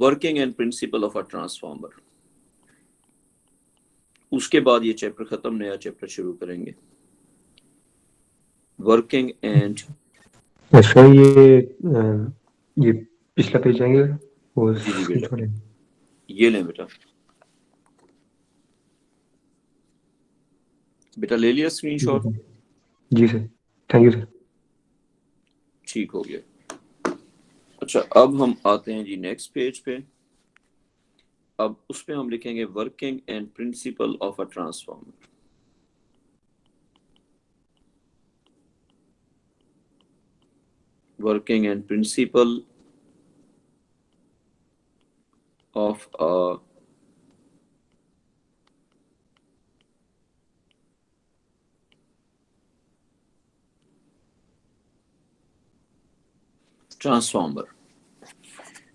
Working and principle of a transformer. उसके बाद ये चैप्टर खत्म, नया चैप्टर शुरू करेंगे। वर्किंग एंड अच्छा, ये पिछला पेज जाएंगे वो जी जी बेटा, स्क्रीनशॉट लेंगे। ये लें बेटा। बेटा ले लिया ठीक है स्क्रीनशॉट? सर। जी सर, थैंक यू सर। ठीक हो गया। अच्छा, अब हम आते हैं जी नेक्स्ट पेज पे। अब उस पे हम लिखेंगे working and principle of a transformer. Working and principle of a transformer.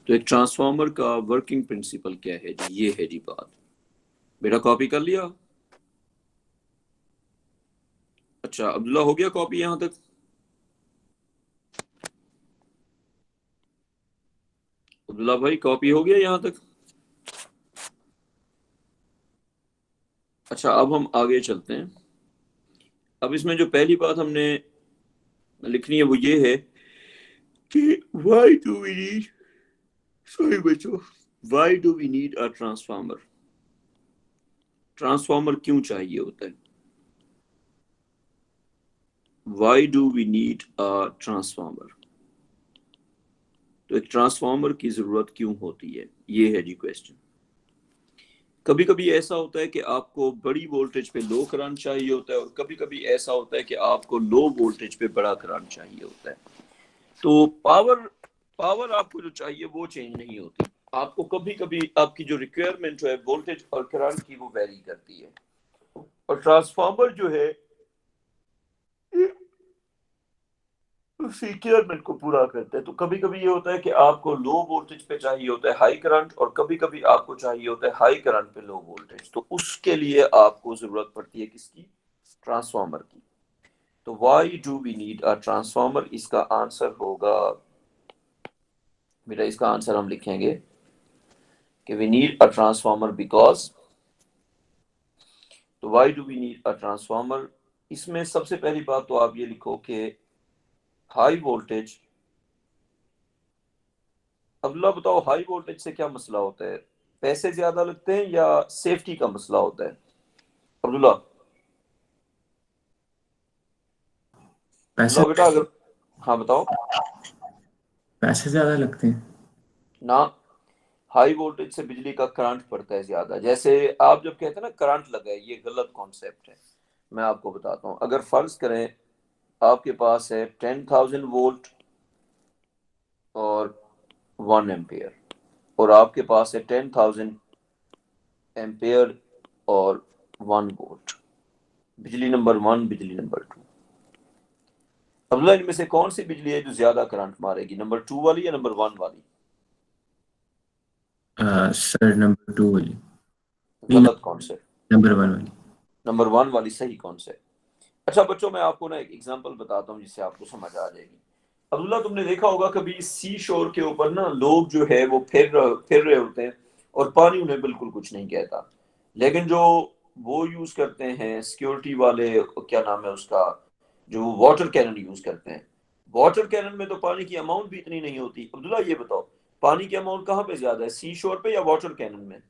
तो एक ट्रांसफार्मर का वर्किंग प्रिंसिपल क्या है जी? ये है जी बात। बेटा कॉपी कर लिया? अच्छा अब्दुल्ला, हो गया कॉपी यहां तक? अब्दुल्ला भाई कॉपी हो गया यहां तक? अच्छा अब हम आगे चलते हैं। अब इसमें जो पहली बात हमने लिखनी है वो ये है कि why do we need, sorry बच्चों, why do we need a transformer? Transformer क्यों चाहिए होता है? Why do we need a transformer? तो एक ट्रांसफार्मर की जरूरत क्यों होती है, ये है जी क्वेश्चन। कभी कभी ऐसा होता है कि आपको बड़ी वोल्टेज पे लो करंट चाहिए होता है, और कभी कभी ऐसा होता है कि आपको लो वोल्टेज पे बड़ा करंट चाहिए होता है। तो पावर पावर आपको जो चाहिए वो चेंज नहीं होती। आपको कभी कभी आपकी जो रिक्वायरमेंट है वोल्टेज और करंट की वो वेरी करती है। और ट्रांसफार्मर जो है उस रिक्वायरमेंट को पूरा करते हैं। तो कभी कभी ये होता है कि आपको लो वोल्टेज पे चाहिए होता है हाई करंट, और कभी कभी आपको चाहिए होता है हाई करंट पे लो वोल्टेज। तो उसके लिए आपको जरूरत पड़ती है किसकी? ट्रांसफार्मर की। तो why do we need a transformer, इसका आंसर होगा बेटा, इसका आंसर हम लिखेंगे कि we need a transformer because. तो why do we need a transformer, इसमें सबसे पहली बात तो आप ये लिखो कि हाई वोल्टेज। अब्दुल्ला बताओ, हाई वोल्टेज से क्या मसला होता है? पैसे ज्यादा लगते हैं या सेफ्टी का मसला होता है? अब्दुल्ला, पैसे अब्दुल्ला बेटा अगर, हाँ बताओ पैसे ज्यादा लगते हैं। ना। हाई वोल्टेज से बिजली का करंट पड़ता है ज्यादा। जैसे आप जब कहते हैं ना करंट लगा है, ये गलत कॉन्सेप्ट है। मैं आपको बताता हूँ। अगर फर्ज करें आपके पास है 10,000 वोल्ट और 1 एम्पियर, और आपके पास है 10,000 एम्पियर और 1 वोल्ट। बिजली नंबर 1, बिजली नंबर 2। अब्दुल्ला इनमें से कौन सी बिजली है जो ज्यादा करंट मारेगी, नंबर 2 वाली या नंबर 1 वाली? सर नंबर 2 वाली। नहीं, गलत कॉन्सेप्ट। नंबर 1 वाली। नंबर 1 वाली सही कॉन्सेप्ट। अच्छा बच्चों, मैं आपको ना एक एग्जांपल बताता हूँ जिससे आपको समझ आ जाएगी। अब्दुल्ला तुमने देखा होगा कभी सी शोर के ऊपर ना लोग जो है वो फिर रहे होते हैं, और पानी उन्हें बिल्कुल कुछ नहीं कहता। लेकिन जो वो यूज करते हैं सिक्योरिटी वाले, क्या नाम है उसका, जो वाटर कैनन यूज करते हैं, वाटर कैनन में तो पानी की अमाउंट भी इतनी नहीं होती। अब्दुल्ला ये बताओ, पानी की अमाउंट कहाँ पे ज्यादा है, सी शोर पे या वाटर कैनन में?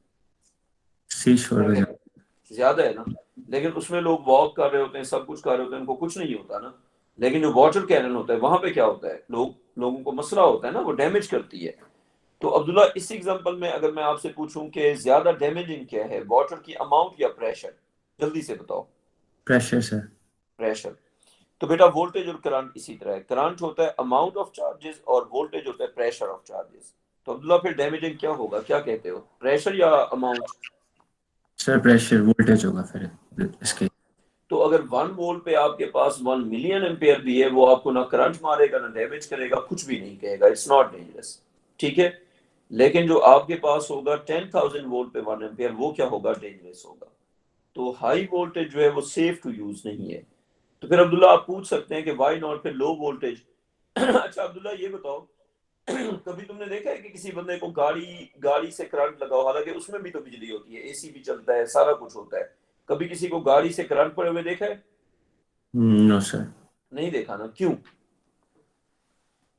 सी शोर क्या में कहते हैं, ज्यादा है ना। लेकिन उसमें लोग वॉक कर रहे होते हैं, सब कुछ कर रहे होते हैं, उनको कुछ नहीं होता ना। लेकिन जो वाटर कैनन होता है वहां पे क्या होता है, लोगों को मसला होता है ना, वो डैमेज करती है। तो अब्दुल्ला इस एग्जांपल में अगर मैं आपसे पूछूं कि ज्यादा डैमेजिंग क्या है, वाटर की अमाउंट या प्रेशर? जल्दी से बताओ। Pressure sir. प्रेशर। तो बेटा वोल्टेज और करंट इसी तरह है। करंट होता है अमाउंट ऑफ चार्जेस और वोल्टेज होता है प्रेशर ऑफ चार्जेस। तो अब्दुल्ला फिर डैमेजिंग क्या होगा, क्या कहते हो, प्रेशर या अमाउंट? सर प्रेशर वोल्टेज होगा फिर इसके। तो अगर 1 वोल्ट पे आपके पास 1 मिलियन एम्पियर भी है, वो आपको ना करंट मारेगा ना डैमेज करेगा, कुछ भी नहीं कहेगा, इट्स नॉट डेंजरस। ठीक है। लेकिन जो आपके पास होगा 10,000 वोल्ट पे 1 एम्पियर, वो क्या होगा, डेंजरस होगा। तो हाई वोल्टेज जो है वो सेफ टू यूज नहीं है। तो फिर अब्दुल्ला आप पूछ सकते हैं कि वाई नॉट फिर लो वोल्टेज? अच्छा अब्दुल्ला ये बताओ, कभी तुमने देखा है कि किसी बंदे को गाड़ी गाड़ी से करंट लगाओ, हालांकि उसमें भी तो बिजली होती है, एसी भी चलता है, सारा कुछ होता है, कभी किसी को गाड़ी से करंट पड़े हुए देखा है? No sir. नहीं देखा ना, क्यों?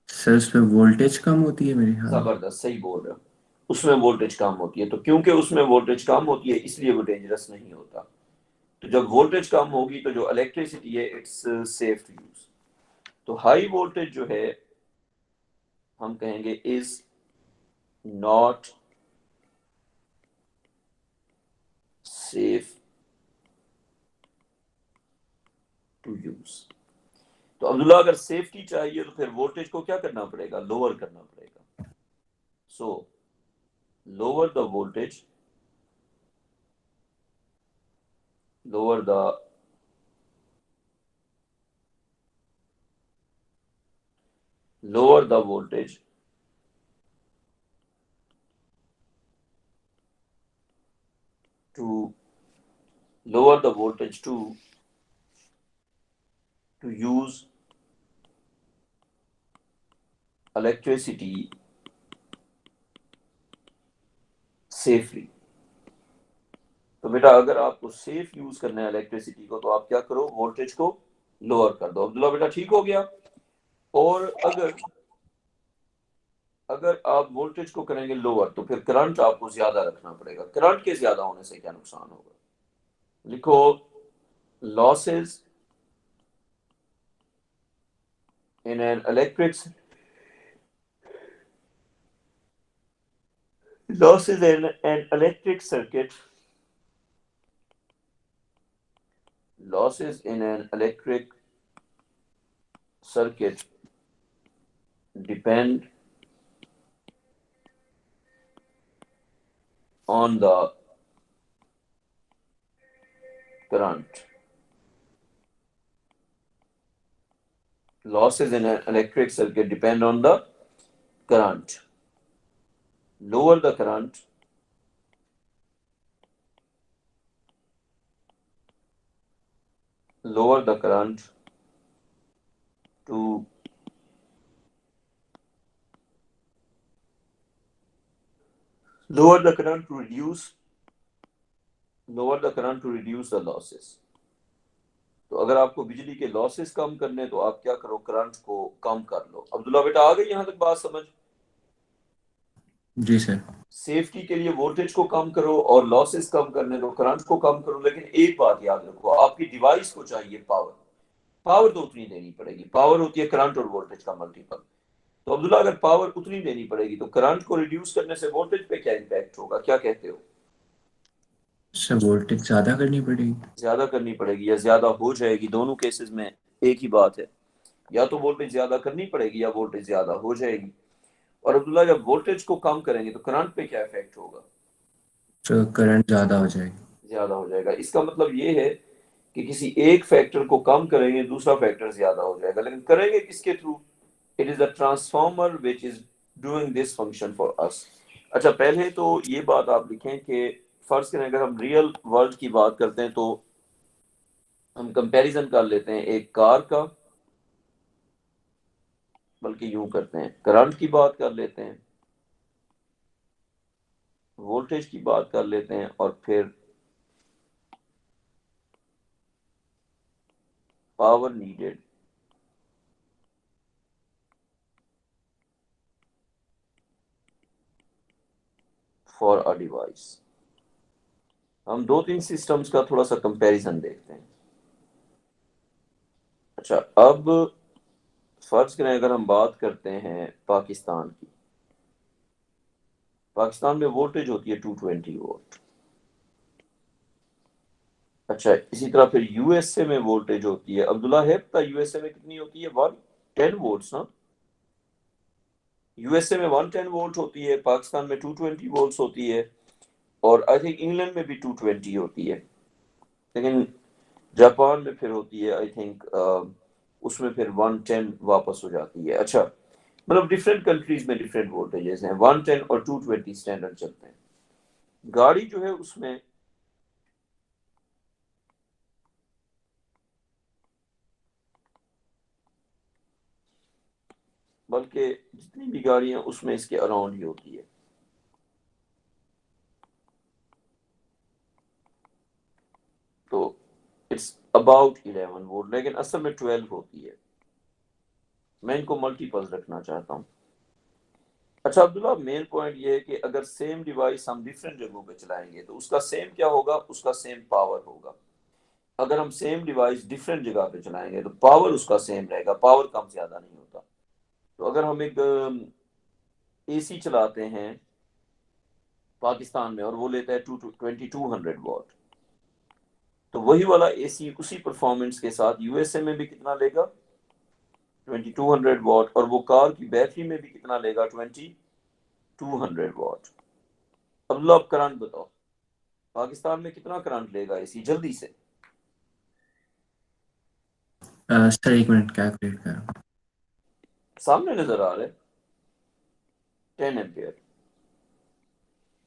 सर उस पे वोल्टेज कम होती है मेरे ख्याल में। जबरदस्त, सही बोल रहे हो, उसमें वोल्टेज कम होती है, तो क्योंकि उसमें वोल्टेज कम होती है इसलिए वो डेंजरस नहीं होता। तो जब वोल्टेज कम होगी तो जो इलेक्ट्रिसिटी है इट्स सेफ टू यूज। तो हाई वोल्टेज जो है हम कहेंगे is not safe to use. तो अब्दुल्ला अगर सेफ्टी चाहिए तो फिर वोल्टेज को क्या करना पड़ेगा, लोअर करना पड़ेगा। सो lower the voltage, lower the lower the voltage to lower the voltage to use electricity safely। तो बेटा अगर आपको सेफ यूज करना है इलेक्ट्रिसिटी को तो आप क्या करो, वोल्टेज को लोअर कर दो। अब्दुल्ला बेटा ठीक हो गया। और अगर अगर आप वोल्टेज को करेंगे लोअर तो फिर करंट आपको ज्यादा रखना पड़ेगा। करंट के ज्यादा होने से क्या नुकसान होगा, लिखो losses in an electric losses in an electric circuit, losses in an electric circuit depend on the current. Losses in an electric circuit depend on the current. Lower the current, lower the current to lower the current to reduce lower the current to reduce the losses। तो अगर आपको बिजली के losses कम करने तो आप क्या करो, करंट को कम कर लो। अब्दुल्ला बेटा आ गई यहां तक बात समझ? जी सर। सेफ्टी के लिए वोल्टेज को कम करो और लॉसेस कम करने दो, करंट को कम करो। लेकिन एक बात याद रखो, आपकी डिवाइस को चाहिए पावर। पावर तो उतनी देनी पड़ेगी, पावर होती है करंट और वोल्टेज का मल्टीपल। तो अब्दुल्ला अगर पावर उतनी देनी पड़ेगी तो करंट को रिड्यूस करने से वोल्टेज पे क्या इम्पैक्ट होगा, क्या कहते हो? सर वोल्टेज ज्यादा करनी पड़ेगी। ज्यादा करनी पड़ेगी या ज्यादा हो जाएगी, दोनों केसेस में एक ही बात है, या तो वोल्टेज ज्यादा करनी पड़ेगी या वोल्टेज ज्यादा हो जाएगी। और अब्दुल्ला जब वोल्टेज को कम करेंगे तो करंट पे क्या इफेक्ट होगा? तो करंट ज्यादा हो जाएगी। ज्यादा हो जाएगा। इसका मतलब ये है कि किसी एक फैक्टर को कम करेंगे दूसरा फैक्टर ज्यादा हो जाएगा, लेकिन करेंगे किसके through? It is the transformer which is doing this function for us. अच्छा पहले तो ये बात आप लिखें कि फर्ज करें अगर हम रियल वर्ल्ड की बात करते हैं तो हम कंपैरिजन कर लेते हैं एक कार का, बल्कि यूं करते हैं करंट की बात कर लेते हैं, वोल्टेज की बात कर लेते हैं और फिर power needed for a device. हम दो तीन सिस्टम्स का थोड़ा सा कंपैरिजन देखते हैं। अच्छा अब फर्ज करें अगर हम बात करते हैं पाकिस्तान की, पाकिस्तान में वोल्टेज होती है 220 वोल्ट। अच्छा इसी तरह फिर यूएसए में वोल्टेज होती है, अब्दुल्ला है पता यूएसए में कितनी होती है? 110 वोल्ट ना। यूएसए में 110 वोल्ट होती है, पाकिस्तान में 220 वोल्ट होती है, और आई थिंक इंग्लैंड में भी 220 होती है। लेकिन जापान में फिर होती है आई थिंक उसमें फिर 110 वापस हो जाती है। अच्छा मतलब डिफरेंट कंट्रीज में डिफरेंट वोल्टेजेस हैं, 110 और 220 स्टैंडर्ड चलते हैं। गाड़ी जो है उसमें बल्कि जितनी भी गाड़ियां उसमें इसके अराउंड ही होती है। तो इट्स अबाउट 11 वोल्ट, लेकिन असल में 12 होती है। मैं इनको मल्टीपल्स रखना चाहता हूँ। अच्छा अब्दुल्ला, मेन पॉइंट ये है कि अगर सेम डिवाइस हम डिफरेंट जगहों पे चलाएंगे तो उसका सेम क्या होगा, उसका सेम पावर होगा। अगर हम सेम डिवाइस डिफरेंट जगह पे चलाएंगे तो पावर उसका सेम रहेगा, पावर कम ज्यादा नहीं होता। तो अगर हम एक एसी चलाते हैं पाकिस्तान में और वो लेता है 2200 वॉट, तो वही वाला एसी उसी परफॉर्मेंस के साथ यूएसए में भी कितना लेगा, 2200 वॉट, और वो कार की बैटरी में भी कितना लेगा, 2200 वॉट। अब्दुल्ला आप करंट बताओ, पाकिस्तान में कितना करंट लेगा एसी, जल्दी से। सर एक मिनट कैलकुलेट कर रहा हूँ। सामने नजर आ रहा है 10 एम्पियर।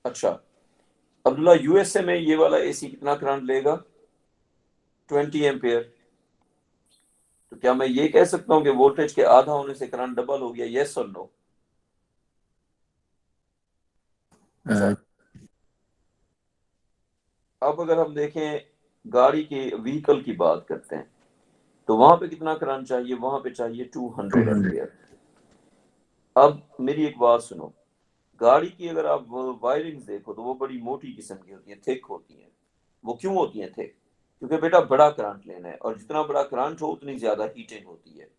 अच्छा अब्दुल्ला, यूएसए में ये वाला एसी कितना करंट लेगा, 20 एम्पियर। तो क्या मैं ये कह सकता हूँ कि वोल्टेज के आधा होने से करंट डबल हो गया, यस और नो? अच्छा अब अगर हम देखें गाड़ी के व्हीकल की बात करते हैं तो वहां पे कितना करंट चाहिए, वहां पे चाहिए 200 200। एम्पियर। अब मेरी एक बात सुनो, गाड़ी की अगर आप वायरिंग्स देखो तो वो बड़ी मोटी किस्म की होती है, थिक होती है। वो क्यों होती है थिक? क्योंकि बेटा बड़ा करंट लेना है, और जितना बड़ा करंट हो उतनी ज्यादा हीटिंग होती है।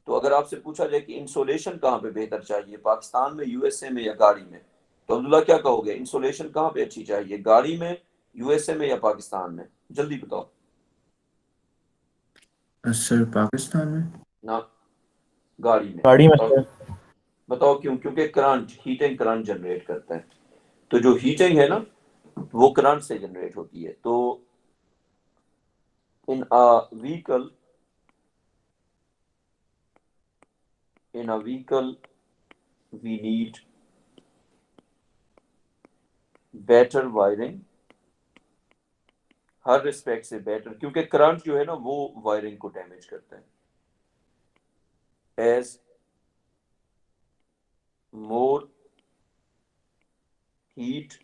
तो अगर आपसे पूछा जाए कि इंसोलेशन कहाँ पे बेहतर चाहिए, पाकिस्तान में, यूएसए में या गाड़ी में, तो अब्दुल्ला क्या कहोगे, इंसोलेशन कहाँ पे अच्छी चाहिए, गाड़ी में, यूएसए में या पाकिस्तान में? जल्दी बताओ। सर पाकिस्तान में। ना, गाड़ी में। गाड़ी में और सर। बताओ क्यों? क्योंकि करंट, हीटिंग करंट जनरेट करता है। तो जो हीटिंग है ना वो करंट से जनरेट होती है। तो in a vehicle in a vehicle we need better wiring, हर रिस्पेक्ट से बेटर, क्योंकि करंट जो है ना वो वायरिंग को डैमेज करता है। As more heat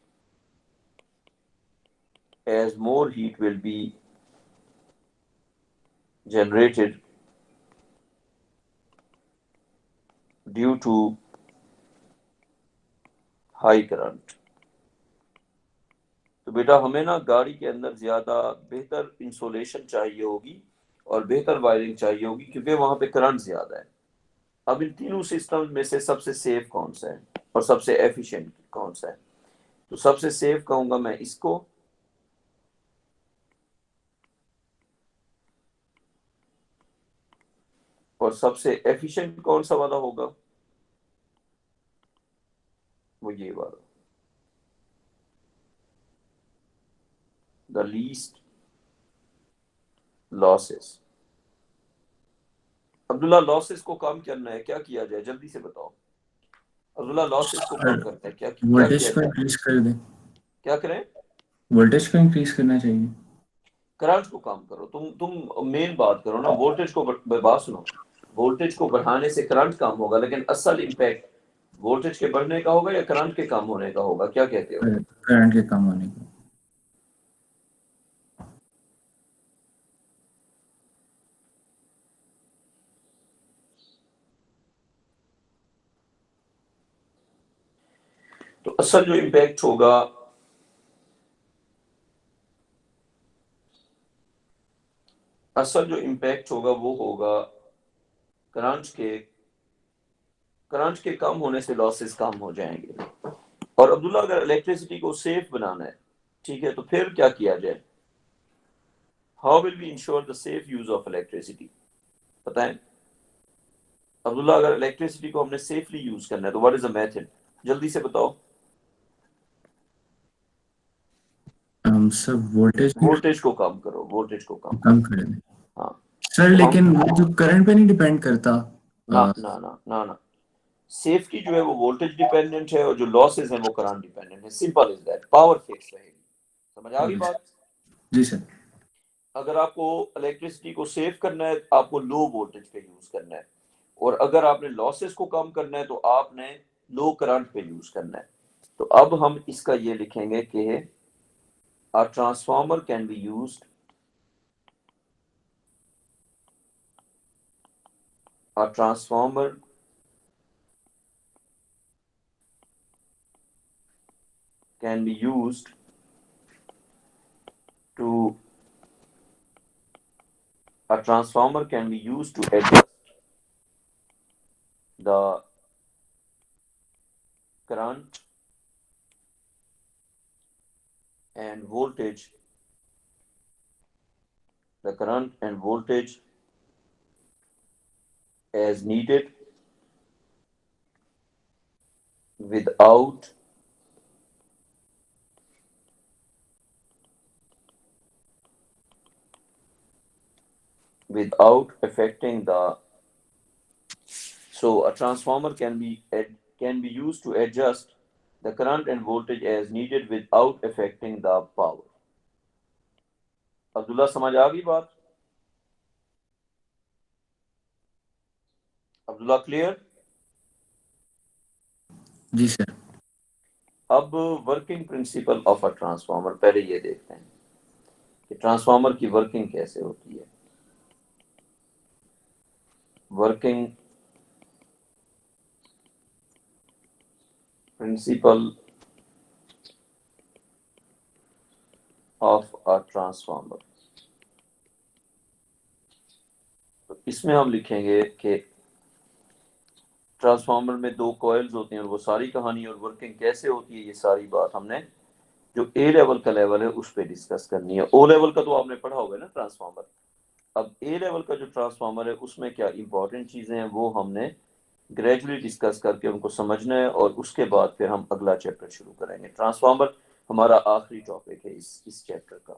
as more heat will be generated due to high current। तो बेटा हमें ना गाड़ी के अंदर ज्यादा बेहतर इंसुलेशन चाहिए होगी और बेहतर वायरिंग चाहिए होगी, क्योंकि वहां पे करंट ज्यादा है। अब इन तीनों सिस्टम में से सबसे सेफ कौन सा है और सबसे एफिशिएंट कौन सा है? तो सबसे सेफ कहूंगा मैं इसको, और सबसे एफिशिएंट कौन सा वाला होगा, वो ये वाला, the least losses. Abdullah losses को कम करना है, क्या किया जाए, जल्दी से बताओ। अब्दुल्ला लॉसेस को कम सर करना है, क्या क्या वोल्टेज किया को जाए? इंक्रीज कर दें। क्या करें? वोल्टेज को इंक्रीज करना चाहिए। करंट को कम करो। तुम मेन बात करो ना, वोल्टेज को बात सुनो, वोल्टेज को बढ़ाने से करंट कम होगा, लेकिन असल इम्पैक्ट वोल्टेज के बढ़ने का होगा या करंट के कम होने का होगा, क्या कहते हो? करंट के कम होने को। तो असल जो इम्पैक्ट होगा, असल जो इम्पैक्ट होगा वो होगा करंट के कम होने से लॉसेस कम हो जाएंगे। और अब्दुल्ला अगर इलेक्ट्रिसिटी को सेफ बनाना है, ठीक है, तो फिर क्या किया जाए? How will we ensure the safe use of electricity? बताएं अब्दुल्ला, अगर इलेक्ट्रिसिटी को हमने सेफली यूज करना है तो व्हाट इज द मेथड, जल्दी से बताओ। हम सब वोल्टेज वोल्टेज को कम करो, वोल्टेज को कम कम करो। कर दें। हाँ सर तो हम, लेकिन वो जो करंट पे नहीं डिपेंड करता। ना ना ना ना ना, सेफ्टी जो है वो वोल्टेज डिपेंडेंट है और जो लॉसेस हैं वो करंट डिपेंडेंट है। Simple is that, power fix रहेगी। समझ आ गई बात? जी सर। अगर आपको इलेक्ट्रिसिटी को सेव करना है, आपको लो वोल्टेज पे यूज करना है, और अगर आपने लॉसेस को कम करना है तो आपने लो करंट पे यूज करना है। तो अब हम इसका ये लिखेंगे कि a transformer can be used a transformer can be used to a transformer can be used to adjust the current and voltage as needed without affecting the. So a transformer can be used to adjust the current and voltage as needed without affecting the power. Abdullah समझ आ गई बात? Abdullah clear? जी sir. अब working principle of a transformer पहले ये देखते हैं कि transformer की वर्किंग कैसे होती है। Working principle of a transformer, तो इसमें हम लिखेंगे कि ट्रांसफार्मर में दो कॉइल्स होते हैं और वो सारी कहानी और वर्किंग कैसे होती है ये सारी बात हमने जो ए लेवल का लेवल है उस पर डिस्कस करनी है। ओ लेवल का तो आपने पढ़ा होगा ना ट्रांसफार्मर। अब ए लेवल का जो ट्रांसफार्मर है उसमें क्या इंपॉर्टेंट चीजें हैं वो हमने ग्रेजुअली डिस्कस करके उनको समझना है और उसके बाद फिर हम अगला चैप्टर शुरू करेंगे। ट्रांसफार्मर हमारा आखिरी टॉपिक है इस चैप्टर का।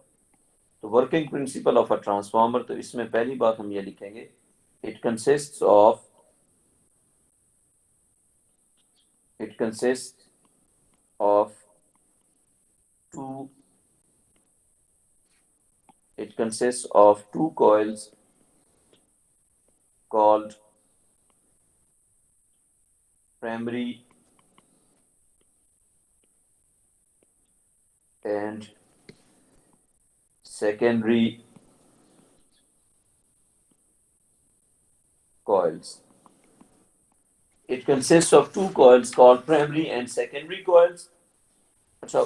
तो working principle of a transformer, तो इसमें पहली बात हम ये लिखेंगे, it consists of two it consists of two coils called primary and secondary coils. It consists of two coils called primary and secondary coils. अच्छा,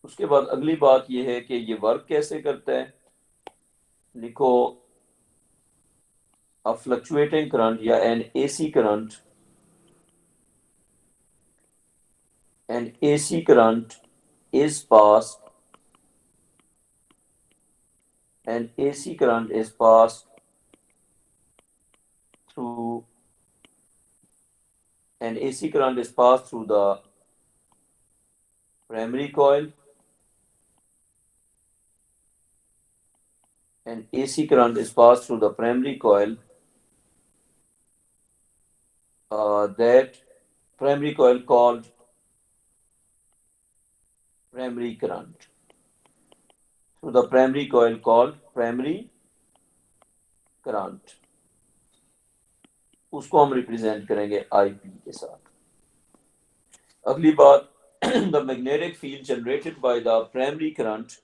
उसके बाद अगली बात यह है कि ये वर्क कैसे करता है। लिखो, a fluctuating current या an AC current is passed an AC current is passed through the primary coil. An AC current is passed through the primary coil. That primary coil called primary current. Through the primary coil called primary current. उसको हम represent करेंगे IP के साथ। अगली बात, the magnetic field generated by the primary current,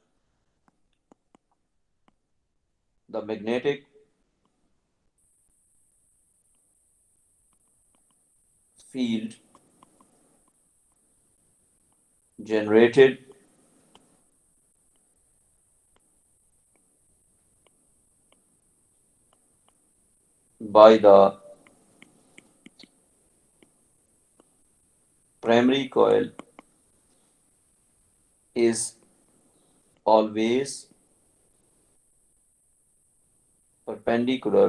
the magnetic field generated by the primary coil is always perpendicular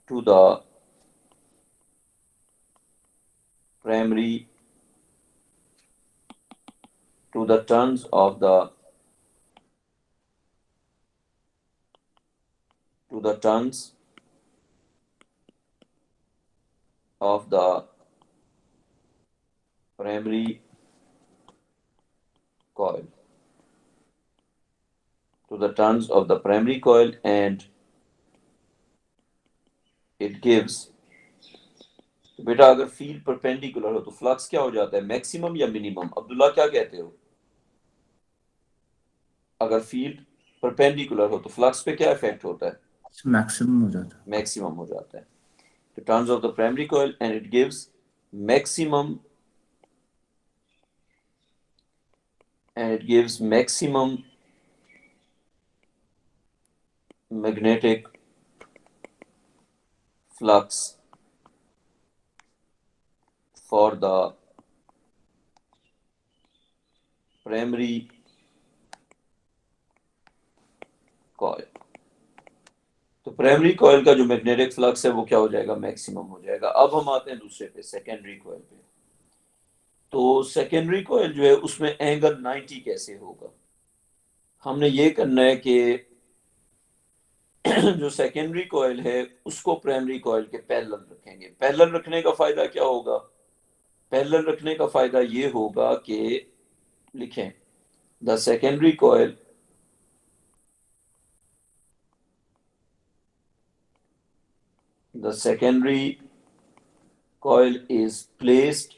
to the primary to the turns of the primary coil to the turns of the primary coil and it gives, तो बेटा अगर field perpendicular हो तो flux क्या हो जाता है, maximum या मिनिमम? अब्दुल्ला क्या कहते हो? अगर फील्ड परपेंडिकुलर हो तो फ्लक्स पे क्या इफेक्ट होता है? मैक्सिमम हो जाता है। मैक्सिमम हो जाता है। तो turns of the primary coil and it gives maximum magnetic flux for the primary coil। तो प्राइमरी कॉइल का जो मैग्नेटिक फ्लक्स है वो क्या हो जाएगा, मैक्सिमम हो जाएगा। अब हम आते हैं दूसरे पे, सेकेंडरी कॉइल पे। तो सेकेंडरी कॉइल जो है उसमें एंगल 90 कैसे होगा? हमने ये करना है कि जो सेकेंडरी कॉइल है उसको प्राइमरी कॉइल के पैरेलल रखेंगे। पैरेलल रखने का फायदा क्या होगा? पैरेलल रखने का फायदा ये होगा कि लिखें the secondary coil is placed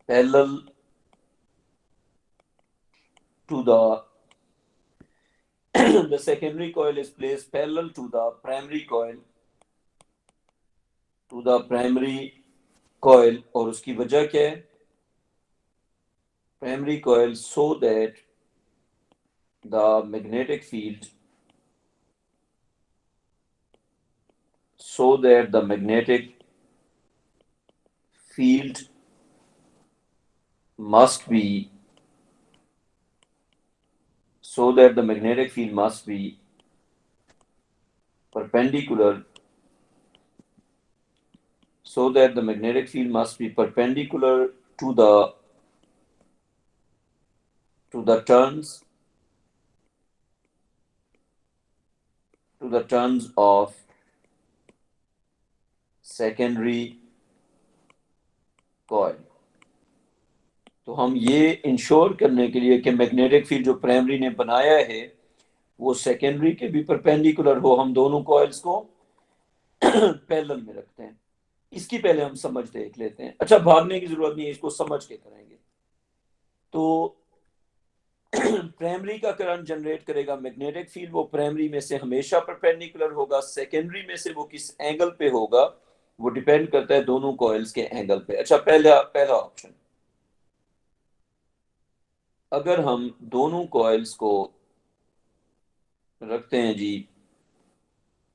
parallel to the the secondary coil is placed parallel to the primary coil और उसकी वजह क्या है? Primary coil so that the magnetic field must be perpendicular to the turns of secondary coil। तो हम ये ensure करने के लिए कि मैग्नेटिक फील्ड जो प्राइमरी ने बनाया है वो सेकेंडरी के भी परपेंडिकुलर हो, हम दोनों कॉइल्स को पैरेलल में रखते हैं। इसकी पहले हम समझ देख लेते हैं। अच्छा, भागने की जरूरत नहीं है, इसको समझ के करेंगे। तो प्राइमरी का करंट जनरेट करेगा मैग्नेटिक फील्ड, वो प्राइमरी में से हमेशा परपेंडिकुलर होगा। सेकेंडरी में से वो किस एंगल पे होगा वो डिपेंड करता है दोनों कॉइल्स के एंगल पे। अच्छा, पहला ऑप्शन, अगर हम दोनों कॉइल्स को रखते हैं जी,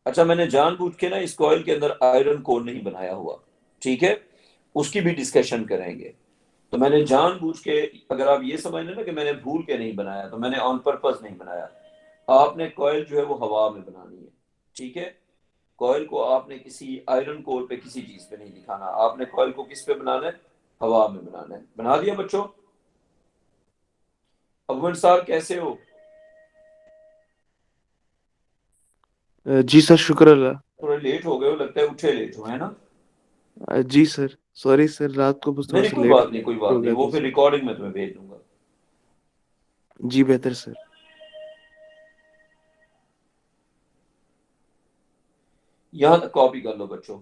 अच्छा मैंने जानबूझ के ना इस कॉइल के अंदर आयरन कोर नहीं बनाया हुआ, ठीक है, उसकी भी डिस्कशन करेंगे। तो मैंने जानबूझ के, अगर आप ये समझ लें ना कि मैंने भूल के नहीं बनाया, तो मैंने ऑन पर्पस नहीं बनाया। आपने कॉइल जो है वो हवा में बनानी है, ठीक है। कॉइल को आपने किसी आयरन कोर पे किसी चीज पे नहीं दिखाना, आपने कॉइल को किस पे बनाना है, हवा में बनाना है। बना दिया बच्चों? अव्वल साहब कैसे हो? जी सर, शुक्र अल्लाह। थोड़ा लेट हो गए हो, लगता है उठे लेट हो, है ना? जी सर, सॉरी सर, रात को बस नहीं थोड़ा नहीं, सा कोई लेट बात नहीं, कोई बात हो नहीं, गया वो था फिर सर। रिकॉर्डिंग में तुम्हें भेज दूंगा। जी बेहतर सर। यहां तक कॉपी कर लो बच्चों।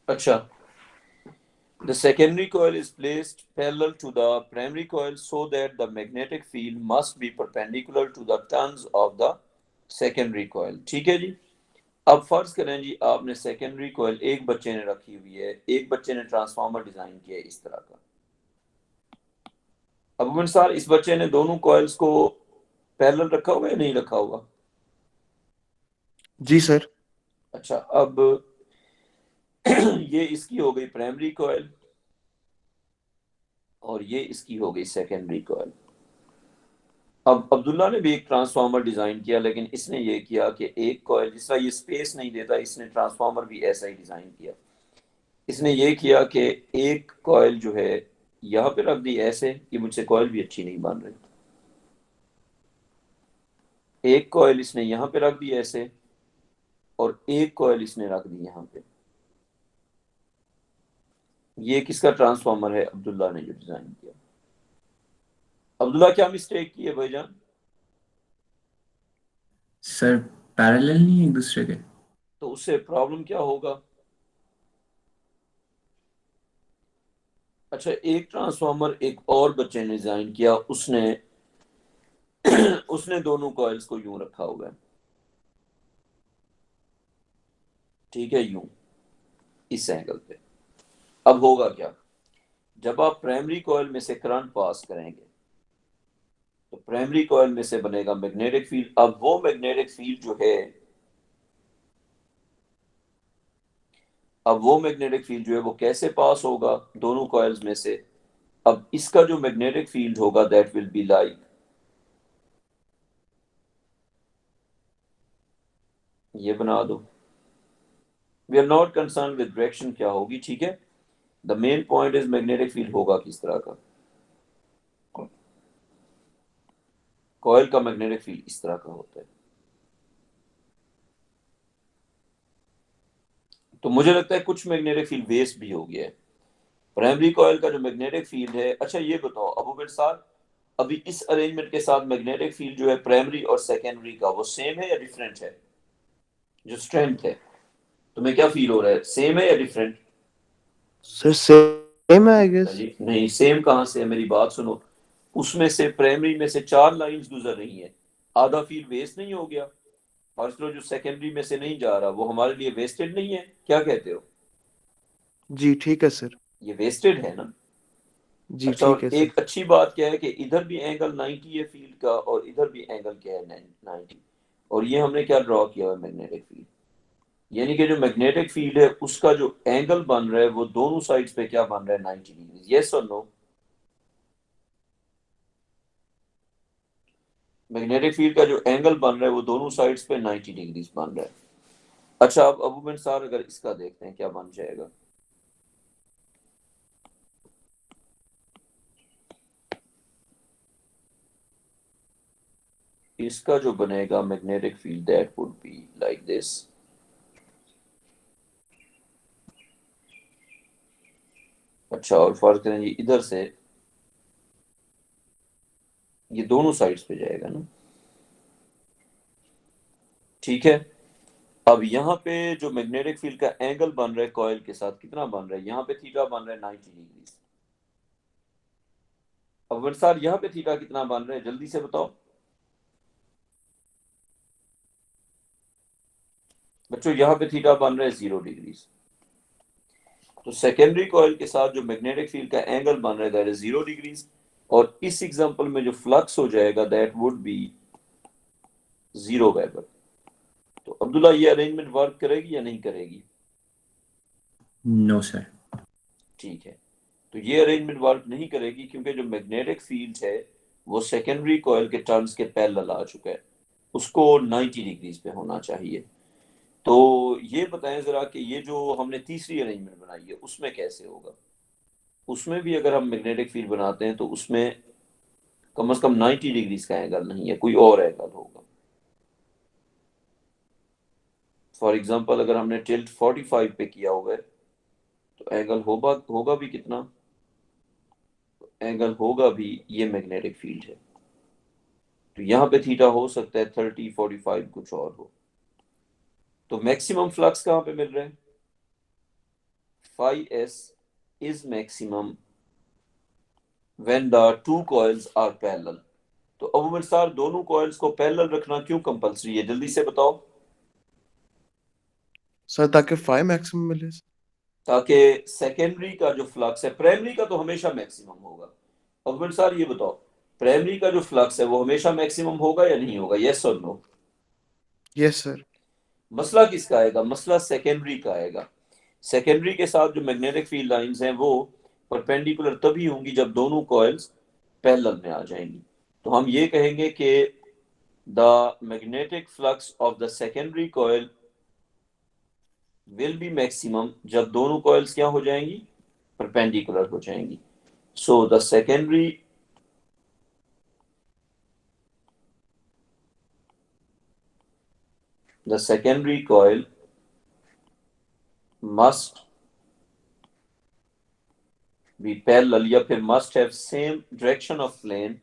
अच्छा, the secondary coil is placed parallel to the primary coil so that the magnetic field must be perpendicular to the turns of the secondary coil। ठीक है जी। अब फर्ज करें जी, आपने सेकेंडरी कॉइल एक बच्चे ने रखी हुई है, एक बच्चे ने ट्रांसफार्मर डिजाइन किया है इस तरह का। अब सर इस बच्चे ने दोनों कॉइल्स को पैरेलल रखा हुआ है, नहीं रखा हुआ? जी सर। अच्छा, अब ये इसकी हो गई प्राइमरी कॉइल और ये इसकी हो गई सेकेंडरी कॉइल। अब अब्दुल्ला ने भी एक ट्रांसफार्मर डिजाइन किया, लेकिन इसने ये किया कि एक कॉइल, जिस तरह ये स्पेस नहीं देता, इसने ट्रांसफार्मर भी ऐसा ही डिजाइन किया। इसने ये किया कि एक कॉइल जो है यहाँ पे रख दी ऐसे कि मुझसे कॉइल भी अच्छी नहीं बन रही, एक कॉइल इसने यहाँ पे रख दी ऐसे, और एक कॉइल इसने रख दी यहाँ पे। ये किसका ट्रांसफार्मर है? अब्दुल्ला ने जो डिजाइन किया। अब्दुल्ला क्या मिस्टेक की है भाईजान? सर पैरेलल नहीं है एक दूसरे के। तो उससे प्रॉब्लम क्या होगा? अच्छा, एक ट्रांसफार्मर एक और बच्चे ने डिजाइन किया, उसने उसने दोनों कॉइल्स को यूं रखा हुआ है, ठीक है, यूं, इस एंगल पे। अब होगा क्या? जब आप प्राइमरी कॉइल में से करंट पास करेंगे तो प्राइमरी कॉइल में से बनेगा मैग्नेटिक फील्ड। अब वो मैग्नेटिक फील्ड जो है, अब वो मैग्नेटिक फील्ड जो है वो कैसे पास होगा? दोनों कॉइल्स में से। अब इसका जो मैग्नेटिक फील्ड होगा दैट विल बी लाइक, ये बना दो। We are not concern with direction क्या होगी, ठीक है। The main point is magnetic field होगा किस तरह का। कॉइल का मैग्नेटिक फील्ड इस तरह का होता है। तो मुझे लगता है कुछ मैग्नेटिक फील्ड वेस्ट भी हो गया है। प्राइमरी कॉइल का जो मैग्नेटिक फील्ड है, अच्छा ये बताओ अबू मेरे साथ, अभी इस अरेंजमेंट के साथ मैग्नेटिक फील्ड जो है प्राइमरी और सेकेंडरी का, वो सेम है या डिफरेंट है? जो स्ट्रेंथ है, तुम्हें क्या फील हो रहा है, सेम है या डिफरेंट? सर सेम है आई गेस। जी नहीं, सेम कहाँ से है, मेरी बात सुनो। उसमें से प्राइमरी में से 4 लाइंस गुजर रही हैं, आधा फील्ड वेस्ट नहीं हो गया? और चलो जो सेकेंडरी में से नहीं जा रहा वो हमारे लिए वेस्टेड नहीं है, क्या कहते हो? जी ठीक है सर। ये वेस्टेड है ना। जी अच्छा, ठीक और है सर। एक अच्छी बात क्या है कि इधर भी एंगल 90 है फील्ड का, और इधर भी एंगल क्या है, 90। और ये हमने क्या ड्रॉ किया हुआ है, मैग्नेटिक फील्ड। यानी कि जो मैग्नेटिक फील्ड है उसका जो एंगल बन रहा है वो दोनों साइड्स पे क्या बन रहा है, 90 डिग्री। यस और नो? मैग्नेटिक फील्ड का जो एंगल बन रहा है वो दोनों साइड्स पे 90 डिग्री बन रहा है। अच्छा, अब अबू बिन सार अगर इसका देखते हैं क्या बन जाएगा। इसका जो बनेगा magnetic field that would be like this. अच्छा, और फर्ज करें ये इधर से, ये दोनों साइड्स पे जाएगा ना, ठीक है। अब यहाँ पे जो मैग्नेटिक फील्ड का एंगल बन रहा है कॉइल के साथ कितना बन रहा है, यहाँ पे थीटा बन रहा है 90 डिग्री। अब सर यहाँ पे थीटा कितना बन रहा है, जल्दी से बताओ बच्चों। यहाँ पे थीटा बन रहा है 0 डिग्री। तो सेकेंडरी कॉइल के साथ जो मैग्नेटिक फील्ड का एंगल बन रहा है दैट इज 0 डिग्री। और इस एग्जांपल में जो फ्लक्स हो जाएगा दैट वुड बी 0 वेबर। तो अब्दुल्ला ये अरेंजमेंट वर्क करेगी या नहीं करेगी? No sir. ठीक है, तो ये अरेंजमेंट वर्क नहीं करेगी क्योंकि जो मैग्नेटिक फील्ड है वो सेकेंडरी कॉइल के टर्न्स के पैरेलल आ चुका है, उसको 90 डिग्रीज पे होना चाहिए। तो ये बताएं जरा कि ये जो हमने तीसरी अरेंजमेंट बनाई है उसमें कैसे होगा। उसमें भी अगर हम मैग्नेटिक फील्ड बनाते हैं तो उसमें कम से कम 90 डिग्रीज का एंगल नहीं है, कोई और एंगल होगा। फॉर एग्जांपल अगर हमने टिल्ट 45 पे किया हुआ है तो एंगल होगा होगा भी कितना, एंगल होगा भी, ये मैग्नेटिक फील्ड है तो यहाँ पे थीटा हो सकता है 30, 45 कुछ और हो। तो मैक्सिमम फ्लक्स कहाँ पे मिल रहा है? Phi s is maximum when the two coils are parallel. तो अब मेरे साथ दोनों कॉइल्स को पैरेलल रखना क्यों कंपलसरी है, जल्दी से बताओ। सर ताकि 5 मैक्सिमम मिले सर। ताकि सेकेंडरी का जो फ्लक्स है, प्राइमरी का तो हमेशा मैक्सिमम होगा। अब मेरे साथ ये बताओ, प्राइमरी का जो फ्लक्स है वो हमेशा मैक्सिमम होगा या नहीं होगा, यस और नो? Yes sir. मसला किसका आएगा, मसला सेकेंडरी का आएगा। सेकेंडरी के साथ जो मैग्नेटिक फील्ड लाइंस हैं वो परपेंडिकुलर तभी होंगी जब दोनों कॉइल्स पैरेलल में आ जाएंगी। तो हम ये कहेंगे कि the magnetic flux of the secondary coil will be maximum जब दोनों कॉइल्स क्या हो जाएंगी, परपेंडिकुलर हो जाएंगी. So the secondary coil must be parallel या फिर must have same direction of plane.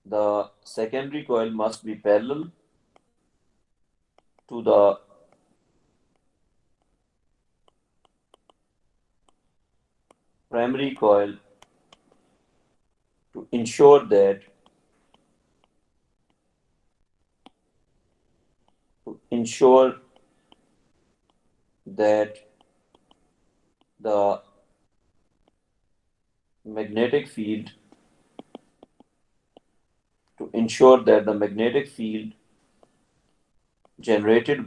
The secondary coil must be parallel to the primary coil to ensure that the magnetic field generated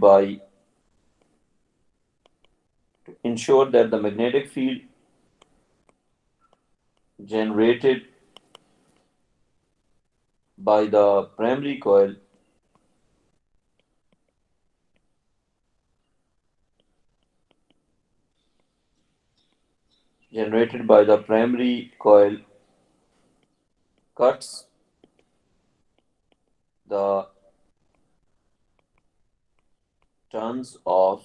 by the primary coil cuts the turns of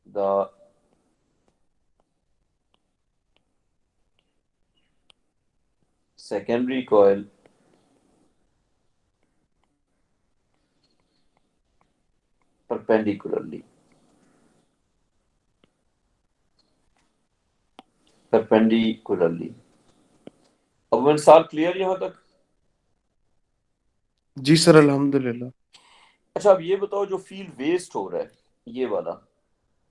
the secondary coil perpendicularly. अब मिसाल clear यहाँ तक? जी sir, अल्हम्दुलिल्लाह। अच्छा, अब ये बताओ जो फील्ड वेस्ट हो रहा है ये वाला,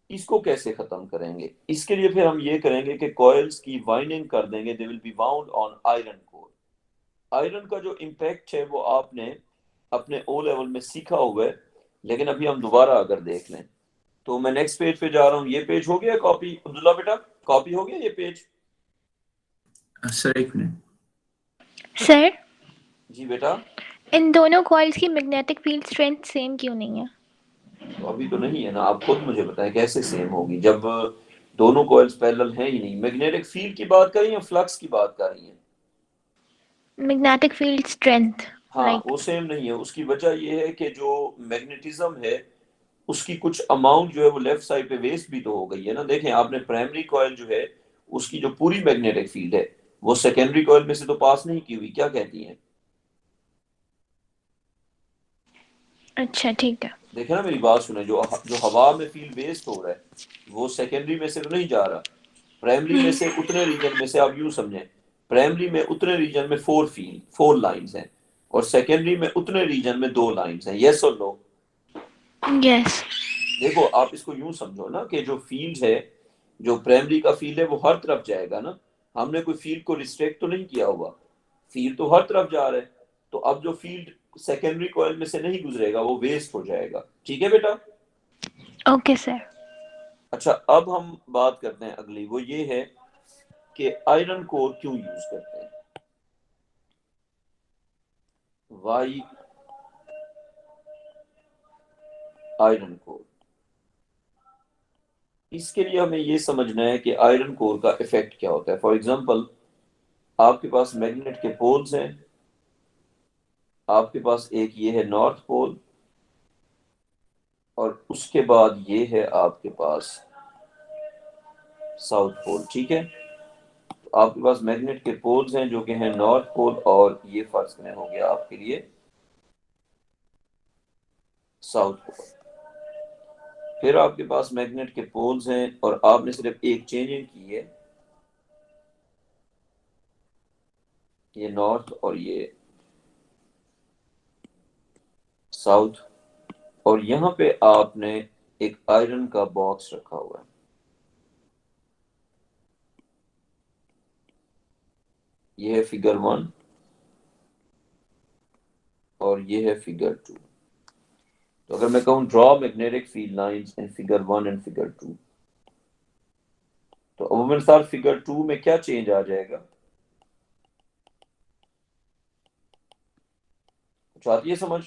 इसको कैसे खत्म करेंगे? इसके लिए फिर हम ये करेंगे कि कॉइल्स की वाइंडिंग कर देंगे. They will be wound on iron core. Iron का जो इम्पैक्ट है वो आपने अपने ओ लेवल में सीखा हुआ है, लेकिन अभी हम दोबारा अगर देख लें तो मैं नेक्स्ट पेज पे जा रहा हूँ. ये पेज हो गया कॉपी? अब्दुल्ला बेटा, कॉपी हो गया ये पेज? सर एक मिनट। सर, जी बेटा. इन दोनों कॉइल्स की मैग्नेटिक फील्ड स्ट्रेंथ सेम क्यों नहीं है? तो अभी तो नहीं है ना, आप खुद मुझे बताएं कैसे सेम होगी जब दोनों कॉइल्स पैरेलल हैं ही नहीं. मैग्नेटिक फील्ड की बात कर रही हैं, फ्लक्स की बात कर रही हैं? Magnetic field strength. हाँ, वो सेम नहीं है. उसकी वजह ये है कि जो मैग्नेटिज्म है उसकी कुछ अमाउंट जो है वो लेफ्ट साइड पे वेस्ट भी तो हो गई है ना. देखें आपने प्राइमरी कॉइल जो है उसकी जो पूरी मैग्नेटिक फील्ड है वो सेकेंडरी कॉइल में से तो पास नहीं की हुई. क्या कहती हैं? अच्छा ठीक है। देखे ना, मेरी बात सुने. जो हवा में फील्ड वेस्ट हो रहा है वो सेकेंडरी में से तो नहीं जा रहा. प्राइमरी में से उतने रीजन में से, आप यूं समझें, प्राइमरी में उतने रीजन में 4 लाइंस हैं और सेकेंडरी में उतने रीजन में 2 लाइंस हैं. यस और नो? यस। देखो आप इसको यूं समझो ना कि जो फील्ड है, जो प्राइमरी का फील्ड है वो हर तरफ जाएगा ना. हमने कोई फील्ड को रिस्ट्रिक्ट तो नहीं किया हुआ, फील्ड तो हर तरफ जा रहा है. तो अब जो फील्ड सेकेंडरी कॉइल में से नहीं गुजरेगा वो वेस्ट हो जाएगा. ठीक है बेटा? Okay sir. अच्छा, अब हम बात करते हैं अगली. वो ये है कि आयरन कोर क्यों यूज करते हैं. Why iron core? इसके लिए हमें ये समझना है कि आयरन कोर का इफेक्ट क्या होता है. फॉर एग्जांपल, आपके पास मैग्नेट के पोल्स हैं. आपके पास एक ये है नॉर्थ पोल और उसके बाद ये है आपके पास साउथ पोल. ठीक है? तो आपके पास मैग्नेट के पोल्स हैं जो कि हैं नॉर्थ पोल और ये फर्ज में हो गया आपके लिए साउथ पोल. फिर आपके पास मैग्नेट के पोल्स हैं और आपने सिर्फ एक चेंजिंग की है, ये नॉर्थ और ये साउथ, और यहां पे आपने एक आयरन का बॉक्स रखा हुआ है. ये है फिगर 1 और ये है फिगर 2. तो अगर मैं कहूं draw magnetic field lines in figure 1 and figure 2, तो अमूमन सार फिगर 2 में क्या चेंज आ जाएगा? कुछ आती है समझ?